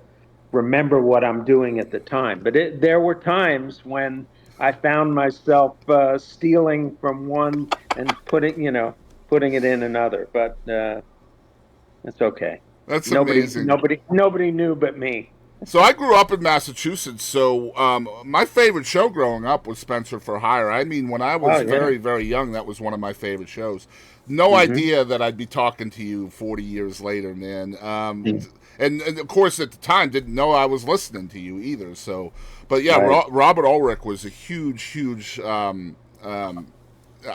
S3: remember what I'm doing at the time. But there were times when I found myself stealing from one and putting it in another. But it's okay.
S1: That's amazing.
S3: Nobody knew but me.
S1: So I grew up in Massachusetts, so my favorite show growing up was Spencer for Hire. I mean, when I was very, very young, that was one of my favorite shows. No idea that I'd be talking to you 40 years later, man. And of course, at the time, didn't know I was listening to you either. So, but yeah, Robert Ulrich was a huge, I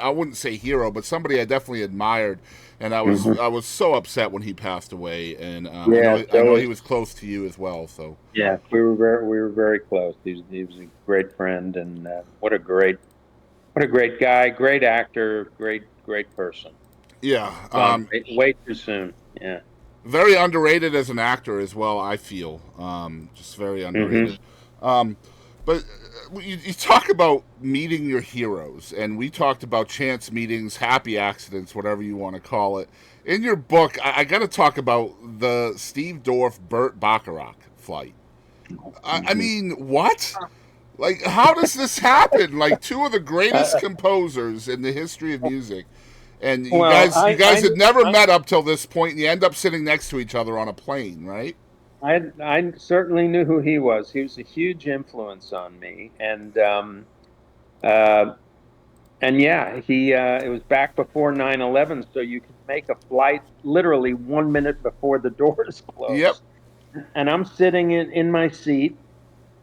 S1: wouldn't say hero, but somebody I definitely admired. And I was so upset when he passed away, and I know he was close to you as well. So
S3: yeah, we were very close. He was a great friend, and what a great guy, great actor, great person.
S1: Yeah,
S3: way too soon. Yeah,
S1: very underrated as an actor as well. I feel just very underrated. But you talk about meeting your heroes, and we talked about chance meetings, happy accidents, whatever you want to call it. In your book, I got to talk about the Steve Dorff, Burt Bacharach flight. I mean, what? Like, how does this happen? Like, 2 of the greatest composers in the history of music, and you guys had never met up till this point, and you end up sitting next to each other on a plane, right?
S3: I certainly knew who he was. He was a huge influence on me, and And yeah, it was back before 9/11, so you could make a flight literally 1 minute before the doors
S1: Yep.
S3: close. And I'm sitting in my seat,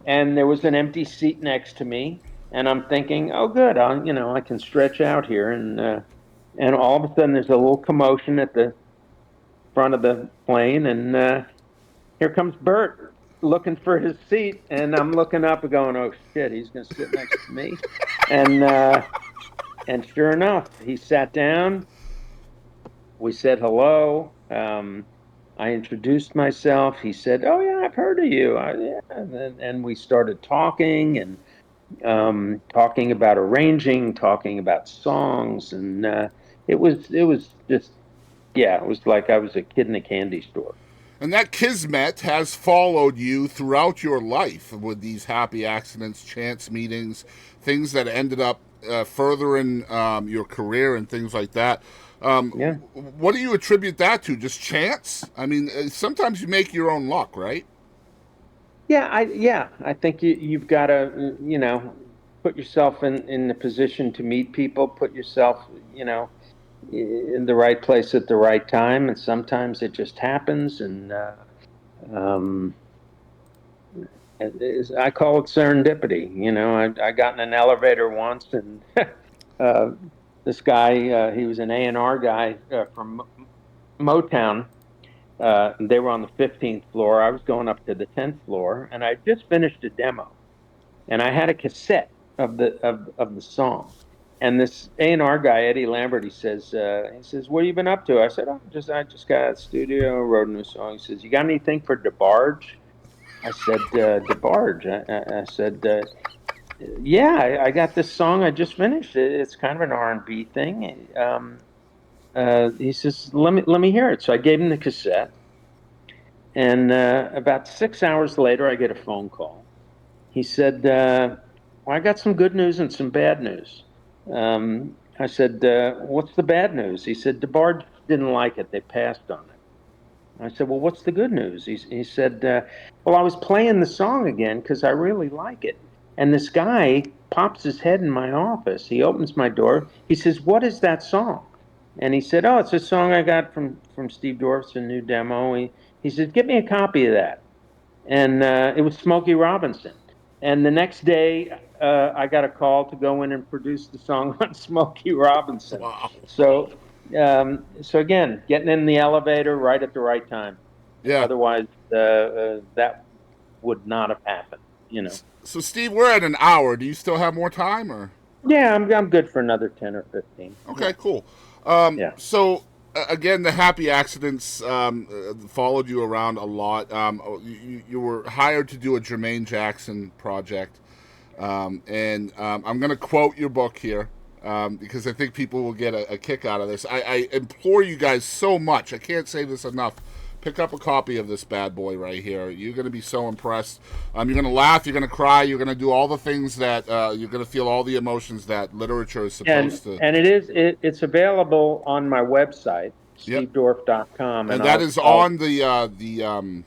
S3: and there was an empty seat next to me, and I'm thinking, oh, good, I can stretch out here, and all of a sudden there's a little commotion at the front of the plane, and here comes Bert looking for his seat, and I'm looking up and going, oh shit, he's going to sit next to me, and sure enough, he sat down. We said hello. I introduced myself. He said, "Oh yeah, I've heard of you." Yeah, and we started talking and talking about arranging, talking about songs, and it was just yeah, it was like I was a kid in a candy store.
S1: And that Kismet has followed you throughout your life with these happy accidents, chance meetings, things that ended up furthering your career and things like that.
S3: Yeah.
S1: What do you attribute that to? Just chance? I mean, sometimes you make your own luck, right?
S3: I think you've got to put yourself in the position to meet people, put yourself in the right place at the right time, and sometimes it just happens. And um, I call it serendipity. I got in an elevator once, and uh, this guy, he was an A&R guy from Motown. They were on the 15th floor. I was going up to the 10th floor, and I just finished a demo, and I had a cassette of the song. And this A&R guy, Eddie Lambert, he says, "What have you been up to?" I said, "Oh, I just got out of the studio, wrote a new song." He says, "You got anything for DeBarge?" I said, "DeBarge." I said, "Yeah, I got this song I just finished. It's kind of an R&B thing." He says, "Let me hear it." So I gave him the cassette, and about 6 hours later, I get a phone call. He said, "Well, I got some good news and some bad news." I said, "What's the bad news?" He said, "DeBarge didn't like it. They passed on it." I said, "Well, what's the good news?" He said, "Well, I was playing the song again because I really like it. And this guy pops his head in my office. He opens my door. He says, 'What is that song?' And he said, 'Oh, it's a song I got from Steve Dorff's a new demo.' He said, 'Get me a copy of that.' And it was Smokey Robinson. And the next day, I got a call to go in and produce the song on Smokey Robinson.
S1: Wow.
S3: So again, getting in the elevator right at the right time.
S1: Yeah.
S3: Otherwise, that would not have happened.
S1: So, Steve, we're at an hour. Do you still have more time, or?
S3: Yeah, I'm good for another 10 or 15.
S1: Okay,
S3: Yeah,
S1: cool.
S3: yeah.
S1: So again, the happy accidents followed you around a lot. You were hired to do a Jermaine Jackson project, and I'm going to quote your book here because I think people will get a kick out of this. I implore you guys so much. I can't say this enough. Pick up a copy of this bad boy right here. You're going to be so impressed. You're going to laugh. You're going to cry. You're going to do all the things that you're going to feel all the emotions that literature is supposed to.
S3: And it's available on my website,
S1: Yep.
S3: stevedorff.com,
S1: And
S3: and
S1: that is
S3: I'll
S1: on the
S3: yeah, and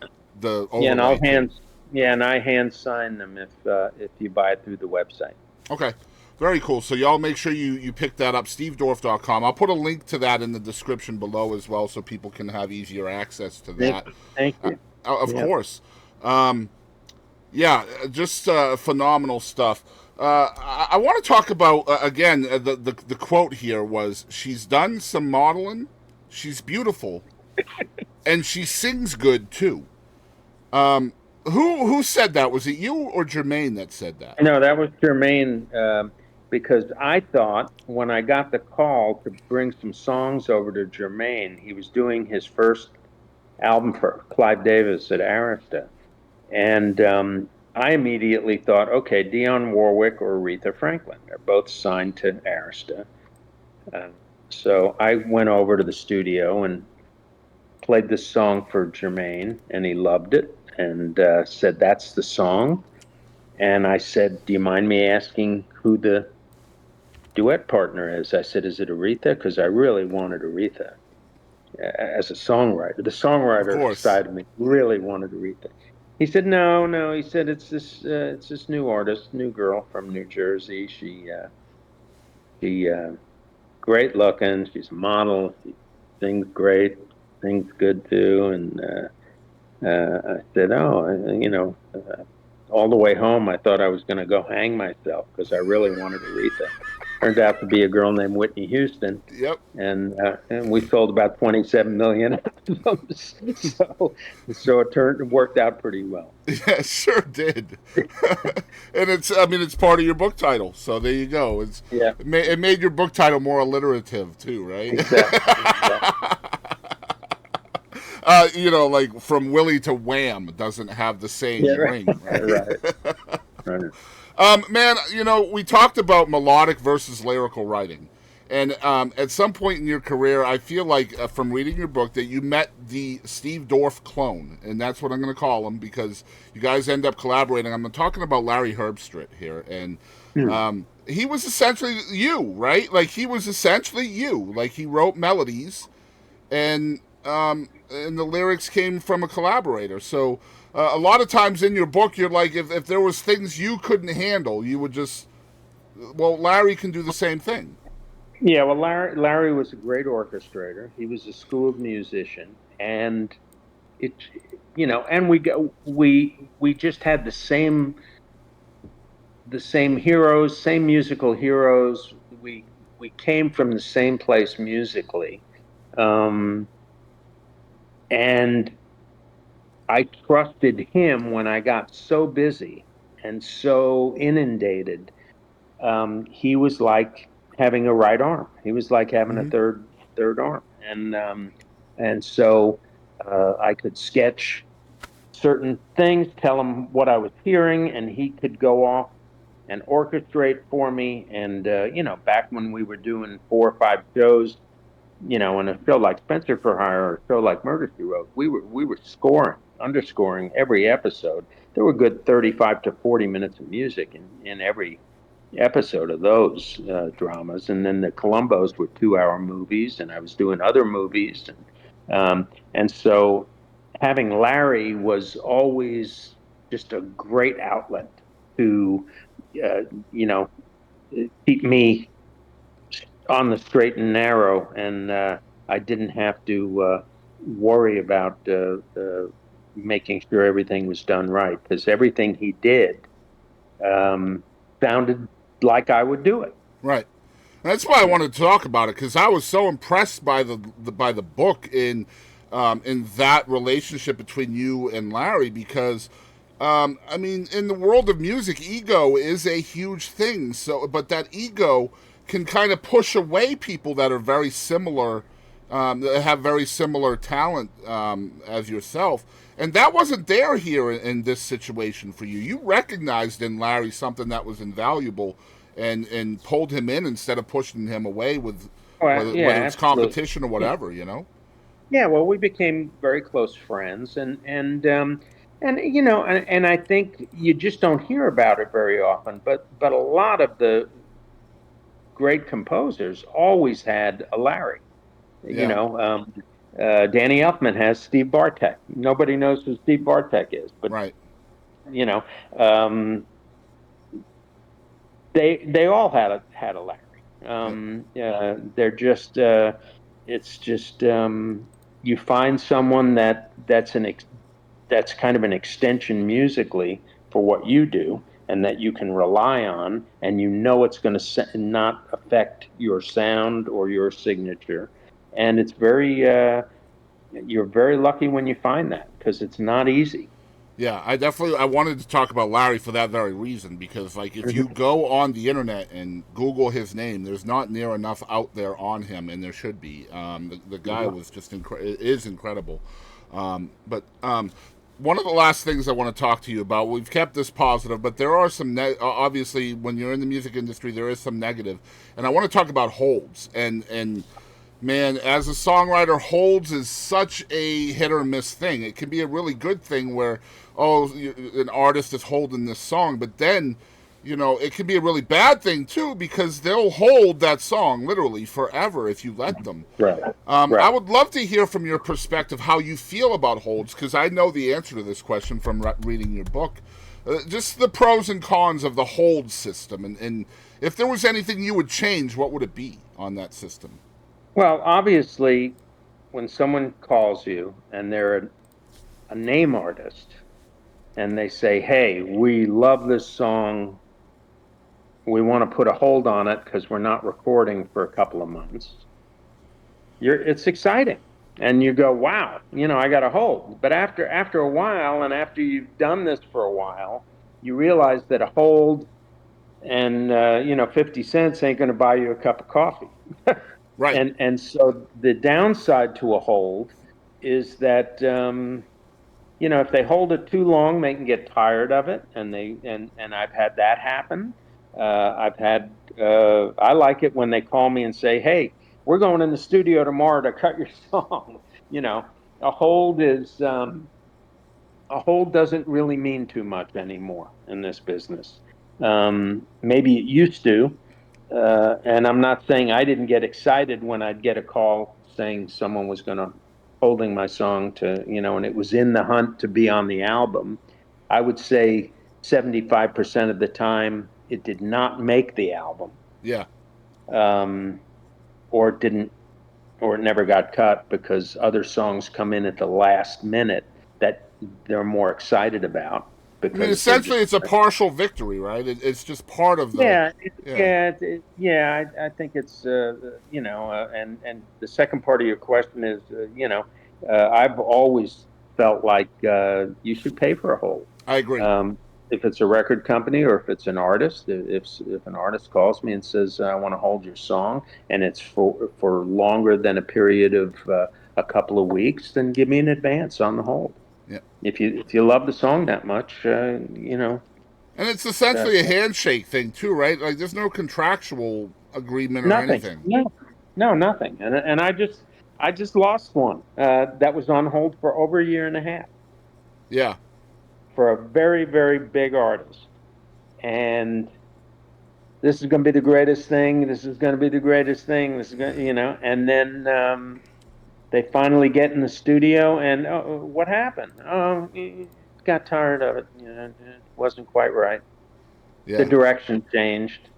S1: overlay too.
S3: I hand sign them if you buy it through the website.
S1: Okay. Very cool. So y'all make sure you pick that up, stevedorff.com. I'll put a link to that in the description below as well so people can have easier access to that.
S3: Thank you.
S1: Of
S3: Yeah.
S1: course. Yeah, just phenomenal stuff. I want to talk about, again, the quote here was, she's done some modeling, she's beautiful, and she sings good too. Who said that? Was it you or Jermaine that said that?
S3: No, that was Jermaine, because I thought when I got the call to bring some songs over to Jermaine, he was doing his first album for Clive Davis at Arista. And I immediately thought, okay, Dionne Warwick or Aretha Franklin. They're both signed to Arista. Uh, so I went over to the studio and played this song for Jermaine, and he loved it and said, "That's the song." And I said, "Do you mind me asking who the duet partner is?" I said, "Is it Aretha?" Because I really wanted Aretha as a songwriter. The
S1: Of
S3: songwriter
S1: course.
S3: side of me really wanted Aretha. He said, "No, no." He said, "It's this new artist, new girl from New Jersey. She's She great looking. She's a model. She sings great, sings good too. And I said, oh, all the way home, I thought I was going to go hang myself because I really wanted Aretha. Turned out to be a girl named Whitney Houston.
S1: Yep.
S3: And we sold about 27 million albums. So it worked out pretty well.
S1: Yeah, it sure did. And it's part of your book title. So there you go. It made your book title more alliterative too, right?
S3: Exactly.
S1: Like from Willie to Wham doesn't have the same ring, right?
S3: Right.
S1: Man, we talked about melodic versus lyrical writing. And at some point in your career, I feel like from reading your book that you met the Steve Dorff clone, and that's what I'm going to call him because you guys end up collaborating. I'm talking about Larry Herbstritt here, and he was essentially you, right? Like he was essentially you. Like he wrote melodies, and the lyrics came from a collaborator. So a lot of times in your book, you're like, if there was things you couldn't handle, you would just, Larry can do the same thing.
S3: Yeah, well, Larry was a great orchestrator. He was a schooled musician, and and we just had the same heroes, same musical heroes. We came from the same place musically, and I trusted him when I got so busy and so inundated. He was like having a right arm. He was like having a third arm, and so I could sketch certain things, tell him what I was hearing, and he could go off and orchestrate for me. And back when we were doing 4 or 5 shows, in a show like Spencer for Hire or a show like Murder She Wrote, we were underscoring every episode. There were good 35 to 40 minutes of music in every episode of those dramas. And then the Columbos were 2-hour movies, and I was doing other movies, and so having Larry was always just a great outlet to keep me on the straight and narrow, and I didn't have to worry about making sure everything was done right, because everything he did sounded like I would do it.
S1: Right. And that's why I wanted to talk about it, because I was so impressed by the book in that relationship between you and Larry, because in the world of music, ego is a huge thing. So, but that ego can kind of push away people that are very similar, that have very similar talent as yourself. And that wasn't there here in this situation for you. You recognized in Larry something that was invaluable and pulled him in instead of pushing him away with whether it's competition or whatever,
S3: Yeah, well, we became very close friends, and I think you just don't hear about it very often. But a lot of the great composers always had a Larry.
S1: Yeah.
S3: Danny Elfman has Steve Bartek. Nobody knows who Steve Bartek is, but
S1: right.
S3: They all had a Larry. They're just it's just you find someone that's kind of an extension musically for what you do, and that you can rely on, and it's going to not affect your sound or your signature. And it's you're very lucky when you find that, because it's not easy.
S1: Yeah, I wanted to talk about Larry for that very reason, because if you go on the internet and Google his name, there's not near enough out there on him, and there should be. The guy was just is incredible. But one of the last things I want to talk to you about, we've kept this positive, but there are some, obviously, when you're in the music industry, there is some negative. And I want to talk about holds. And man, as a songwriter, holds is such a hit or miss thing. It can be a really good thing where, an artist is holding this song, but then, it can be a really bad thing too, because they'll hold that song literally forever if you let them.
S3: Right.
S1: I would love to hear from your perspective how you feel about holds, because I know the answer to this question from reading your book. just the pros and cons of the hold system, and if there was anything you would change, what would it be on that system?
S3: Well, obviously, when someone calls you and they're a name artist and they say, "Hey, we love this song. We want to put a hold on it because we're not recording for a couple of months." It's exciting. And you go, "Wow, I got a hold." But after a while, and after you've done this for a while, you realize that a hold and 50 cents ain't going to buy you a cup of coffee.
S1: Right.
S3: And so the downside to a hold is that if they hold it too long, they can get tired of it, and I've had that happen. I like it when they call me and say, "Hey, we're going in the studio tomorrow to cut your song." You know, a hold is a hold doesn't really mean too much anymore in this business. Maybe it used to, and I'm not saying I didn't get excited when I'd get a call saying someone was going to holding my song and it was in the hunt to be on the album. I would say 75% of the time it did not make the album,
S1: Yeah.
S3: um, or it didn't, or it never got cut because other songs come in at the last minute that they're more excited about
S1: I mean,
S3: because they're
S1: essentially,
S3: just.
S1: it's a partial victory, right? It's just part of the.
S3: Yeah,
S1: Yeah.
S3: I think it's and the second part of your question is, I've always felt like you should pay for a hold.
S1: I agree.
S3: If it's a record company or if it's an artist, if an artist calls me and says I want to hold your song and it's for longer than a period of a couple of weeks, then give me an advance on the hold.
S1: Yeah.
S3: If you love the song that much,
S1: And it's
S3: uh,
S1: essentially a handshake thing too, right? Like there's no contractual agreement or
S3: nothing.
S1: anything.
S3: No, nothing. And I just lost one that was on hold for over a year and a half
S1: Yeah.
S3: for a very, very big artist. And this is going to be the greatest thing. This is going to be the greatest thing. This is going, and then they finally get in the studio, and what happened? Oh, he got tired of it. It wasn't quite right. The
S1: Yeah.
S3: direction changed.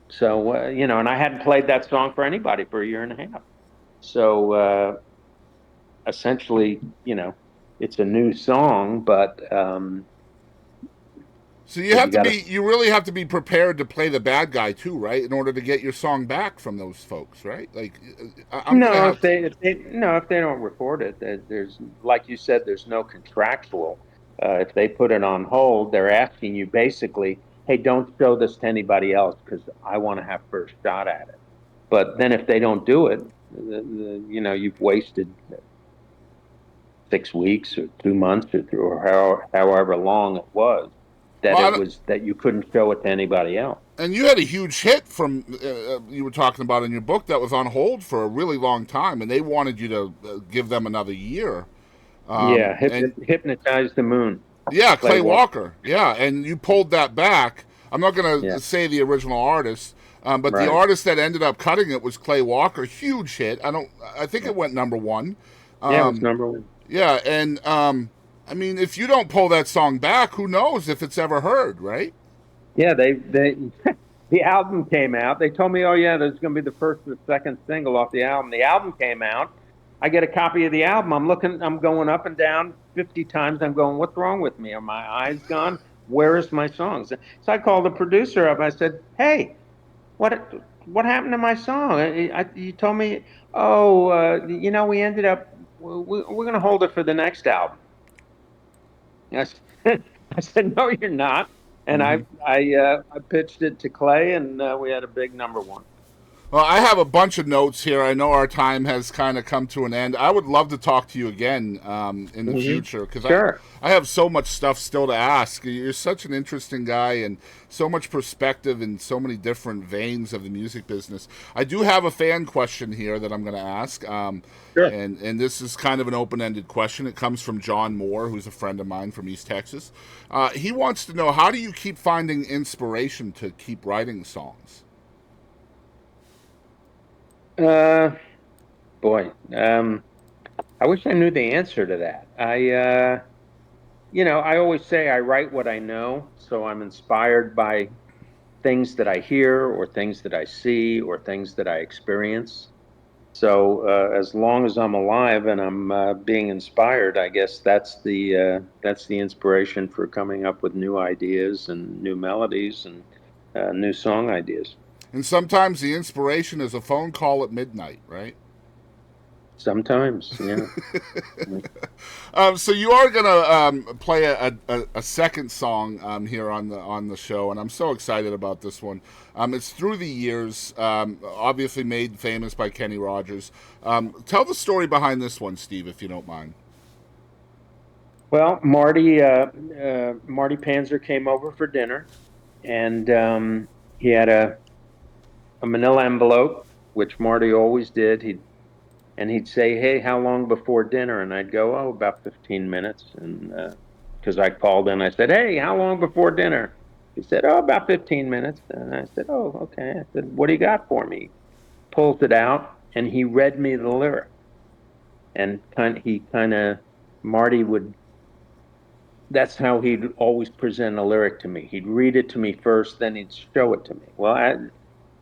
S3: So, and I hadn't played that song for anybody for a year and a half. So, essentially, it's a new song, but
S1: So
S3: but you got to.
S1: you really have to be prepared to play the bad guy too, right? In order to get your song back from those folks, right? Like, I'm gonna
S3: No,
S1: have
S3: if
S1: to.
S3: they don't record it, there's like you said, there's no contractual. If they put it on hold, they're asking you basically, "Hey, don't show this to anybody else because I want to have first shot at it." But then if they don't do it, you've wasted 6 weeks or 2 months or however long it was
S1: Well,
S3: that you couldn't show it to anybody else.
S1: and you had a huge hit from you were talking about in your book that was on hold for a really long time, and they wanted you to give them another year.
S3: Yeah,
S1: And
S3: hypnotize the moon,
S1: yeah,
S3: Clay
S1: Clay
S3: Walker.
S1: Walker. Yeah, and you pulled that back. I'm not going
S3: Yeah,
S1: to say the original artist, but the
S3: right.
S1: artist that ended up cutting it was Clay Walker. Huge hit. I think
S3: Yeah,
S1: it went number one.
S3: yeah, it was
S1: Um,
S3: number one.
S1: yeah, and I mean, if you don't pull that song back, who knows if it's ever heard, right?
S3: Yeah, they the album came out. They told me, "Oh yeah, there's going to be the first or second single off the album." The album came out. I get a copy of the album. I'm going up and down 50 times. I'm going, "What's wrong with me? Are my eyes gone? Where is my songs?" So I called the producer up. I said, "Hey, what happened to my song? You told me, oh, we ended up we're going to hold it for the next album." I said, I said, "No, you're not." And I pitched it to Clay, and we had a big number one.
S1: Well, I have a bunch of notes here. I know our time has kind of come to an end. I would love to talk to you again in the
S3: Hmm.
S1: future because
S3: Sure.
S1: I have so much stuff still to ask. You're such an interesting guy and so much perspective in so many different veins of the music business. I do have a fan question here that I'm going to ask.
S3: Sure.
S1: And this is kind of an open ended question. It comes from John Moore, who's a friend of mine from East Texas. He wants to know, how do you keep finding inspiration to keep writing songs?
S3: Uh, Boy, I wish I knew the answer to that. I always say I write what I know, so I'm inspired by things that I hear or things that I see or things that I experience. So as long as I'm alive and I'm being inspired, I guess that's the inspiration for coming up with new ideas and new melodies and new song ideas.
S1: And sometimes the inspiration is a phone call at midnight, right?
S3: Sometimes, yeah.
S1: So you are gonna play a second song here on the show, and I'm so excited about this one. It's Through the Years, obviously made famous by Kenny Rogers. Tell the story behind this one, Steve, if you don't mind.
S3: Well, Marty Panzer came over for dinner, and he had a manila envelope, which Marty always did. He'd say, "Hey, how long before dinner?" And I'd go, "Oh, about 15 minutes." And because I called in, I said, "Hey, how long before dinner?" He said, "Oh, about 15 minutes." And I said, "Oh, okay." I said, "What do you got for me?" Pulls it out, and he read me the lyric. And Marty would. That's how he'd always present a lyric to me. He'd read it to me first, then he'd show it to me. Well,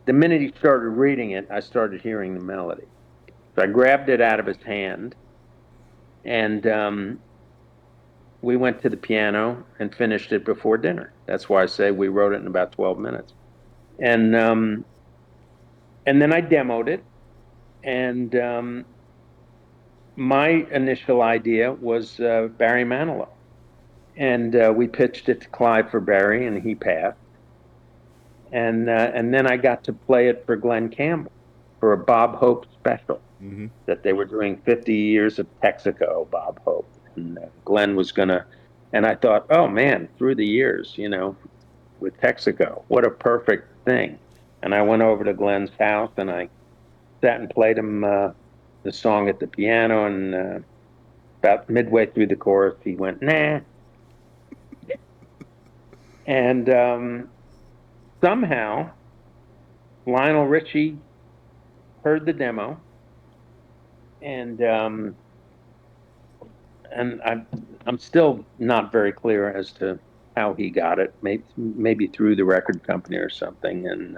S3: the minute he started reading it, I started hearing the melody. So I grabbed it out of his hand, and we went to the piano and finished it before dinner. That's why I say we wrote it in about 12 minutes. And then I demoed it, and my initial idea was Barry Manilow. And we pitched it to Clive for Barry, and he passed. And then I got to play it for Glenn Campbell for a Bob Hope special
S1: Mm-hmm.
S3: that they were doing 50 years of Texaco, Bob Hope. And Glenn was going to, and I thought, oh man, Through the Years, with Texaco, what a perfect thing. And I went over to Glenn's house and I sat and played him the song at the piano. And about midway through the chorus, he went, nah. And somehow Lionel Richie heard the demo, and I'm still not very clear as to how he got it. Maybe through the record company or something, and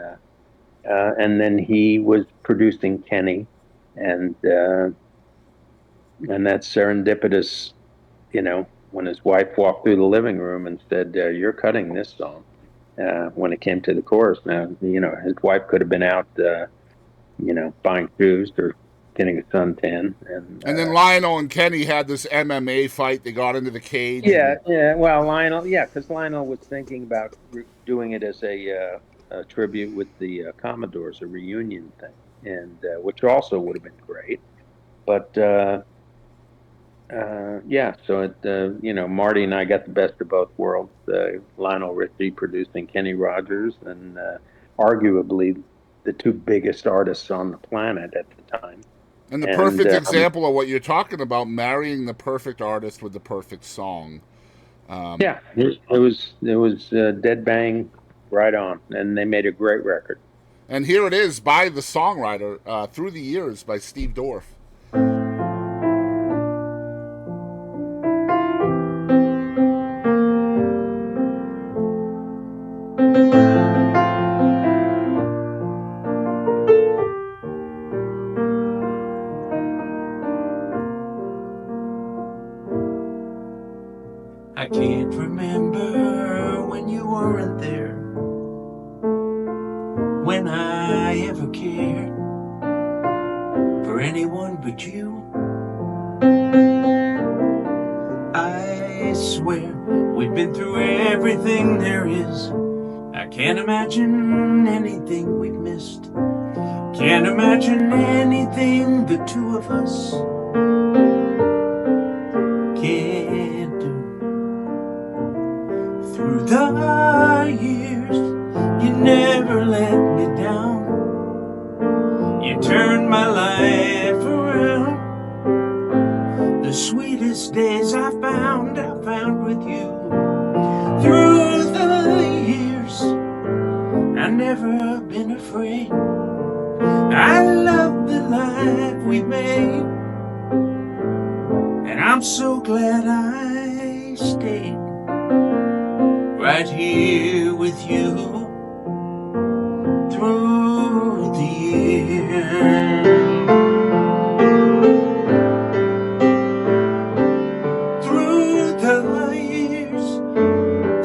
S3: then he was producing Kenny, and that's serendipitous. When his wife walked through the living room and said, "You're cutting this song." When it came to the chorus, now his wife could have been out, buying shoes or getting a suntan,
S1: And then Lionel and Kenny had this MMA fight. They got into the cage.
S3: yeah,
S1: And
S3: yeah. Well, Lionel, yeah, because Lionel was thinking about doing it as a tribute with the Commodores, a reunion thing, and which also would have been great. But yeah, so Marty and I got the best of both worlds. Lionel Richie producing Kenny Rogers, and arguably the two biggest artists on the planet at the time.
S1: the
S3: And
S1: perfect example of what you're talking about, marrying the perfect artist with the perfect song.
S3: yeah, it was dead bang, right on, and they made a great record.
S1: And here it is by the songwriter, Through the Years by Steve Dorff.
S4: I can't remember when you weren't there, when I ever cared for anyone but you. I swear we've been through everything there is. I can't imagine anything we've missed. Can't imagine anything the two of us can't do. Through the years, you never let me down. You turned my life around. The sweetest days I found with you. Through the years, I've never been afraid. I love the life we made, and I'm so glad I stay right here with you through the years. Through the years,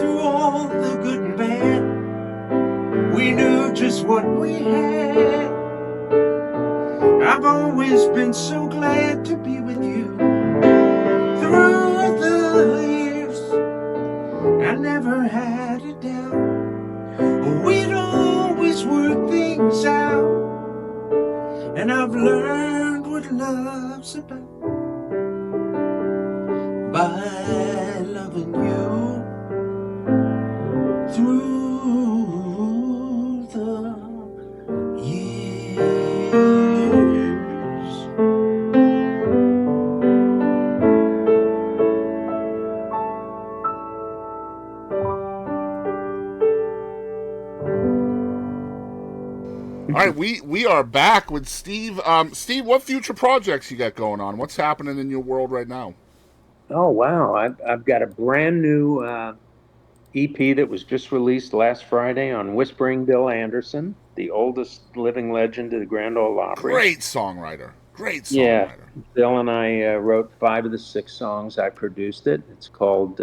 S4: through all the good and bad, we knew just what we had. I've always been so glad to be with you through the years. I never had a doubt we'd always work things out, and I've learned what love's about by loving you through the years.
S1: All right, we are back with Steve. Steve, what future projects you got going on? What's happening in your world right now?
S3: Oh wow, I've got a brand new EP that was just released last Friday on Whispering Bill Anderson, the oldest living legend of the Grand Ole Opry.
S1: Great songwriter. Great
S3: Yeah,
S1: songwriter.
S3: Bill and I wrote 5 of the 6 songs. I produced it. It's called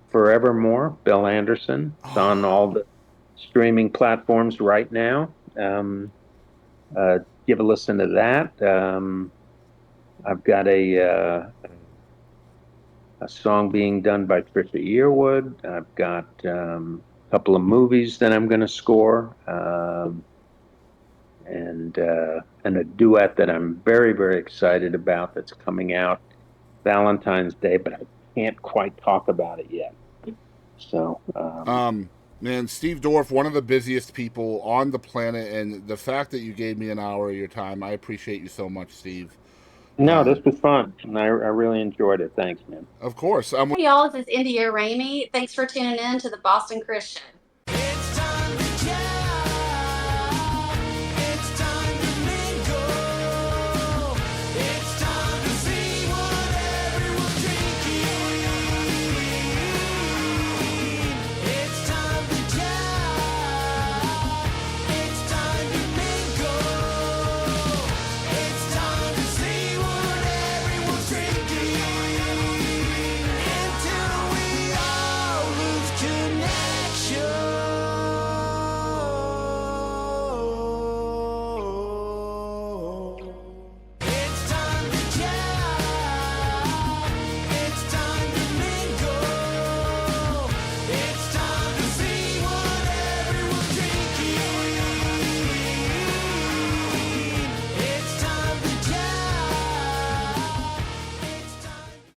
S3: Forevermore, Bill Anderson. It's on all the streaming platforms right now. Give a listen to that. I've got a song being done by Trisha Yearwood. I've got a couple of movies that I'm going to score, and a duet that I'm very, very excited about that's coming out Valentine's Day, but I can't quite talk about it yet. So,
S1: Man, Steve Dorff, one of the busiest people on the planet, and the fact that you gave me an hour of your time, I appreciate you so much, Steve.
S3: no, this was fun, and I really enjoyed it. Thanks, man.
S1: Of course.
S5: Hey, y'all, this is India Ramey. Thanks for tuning in to the Boston Chris Show.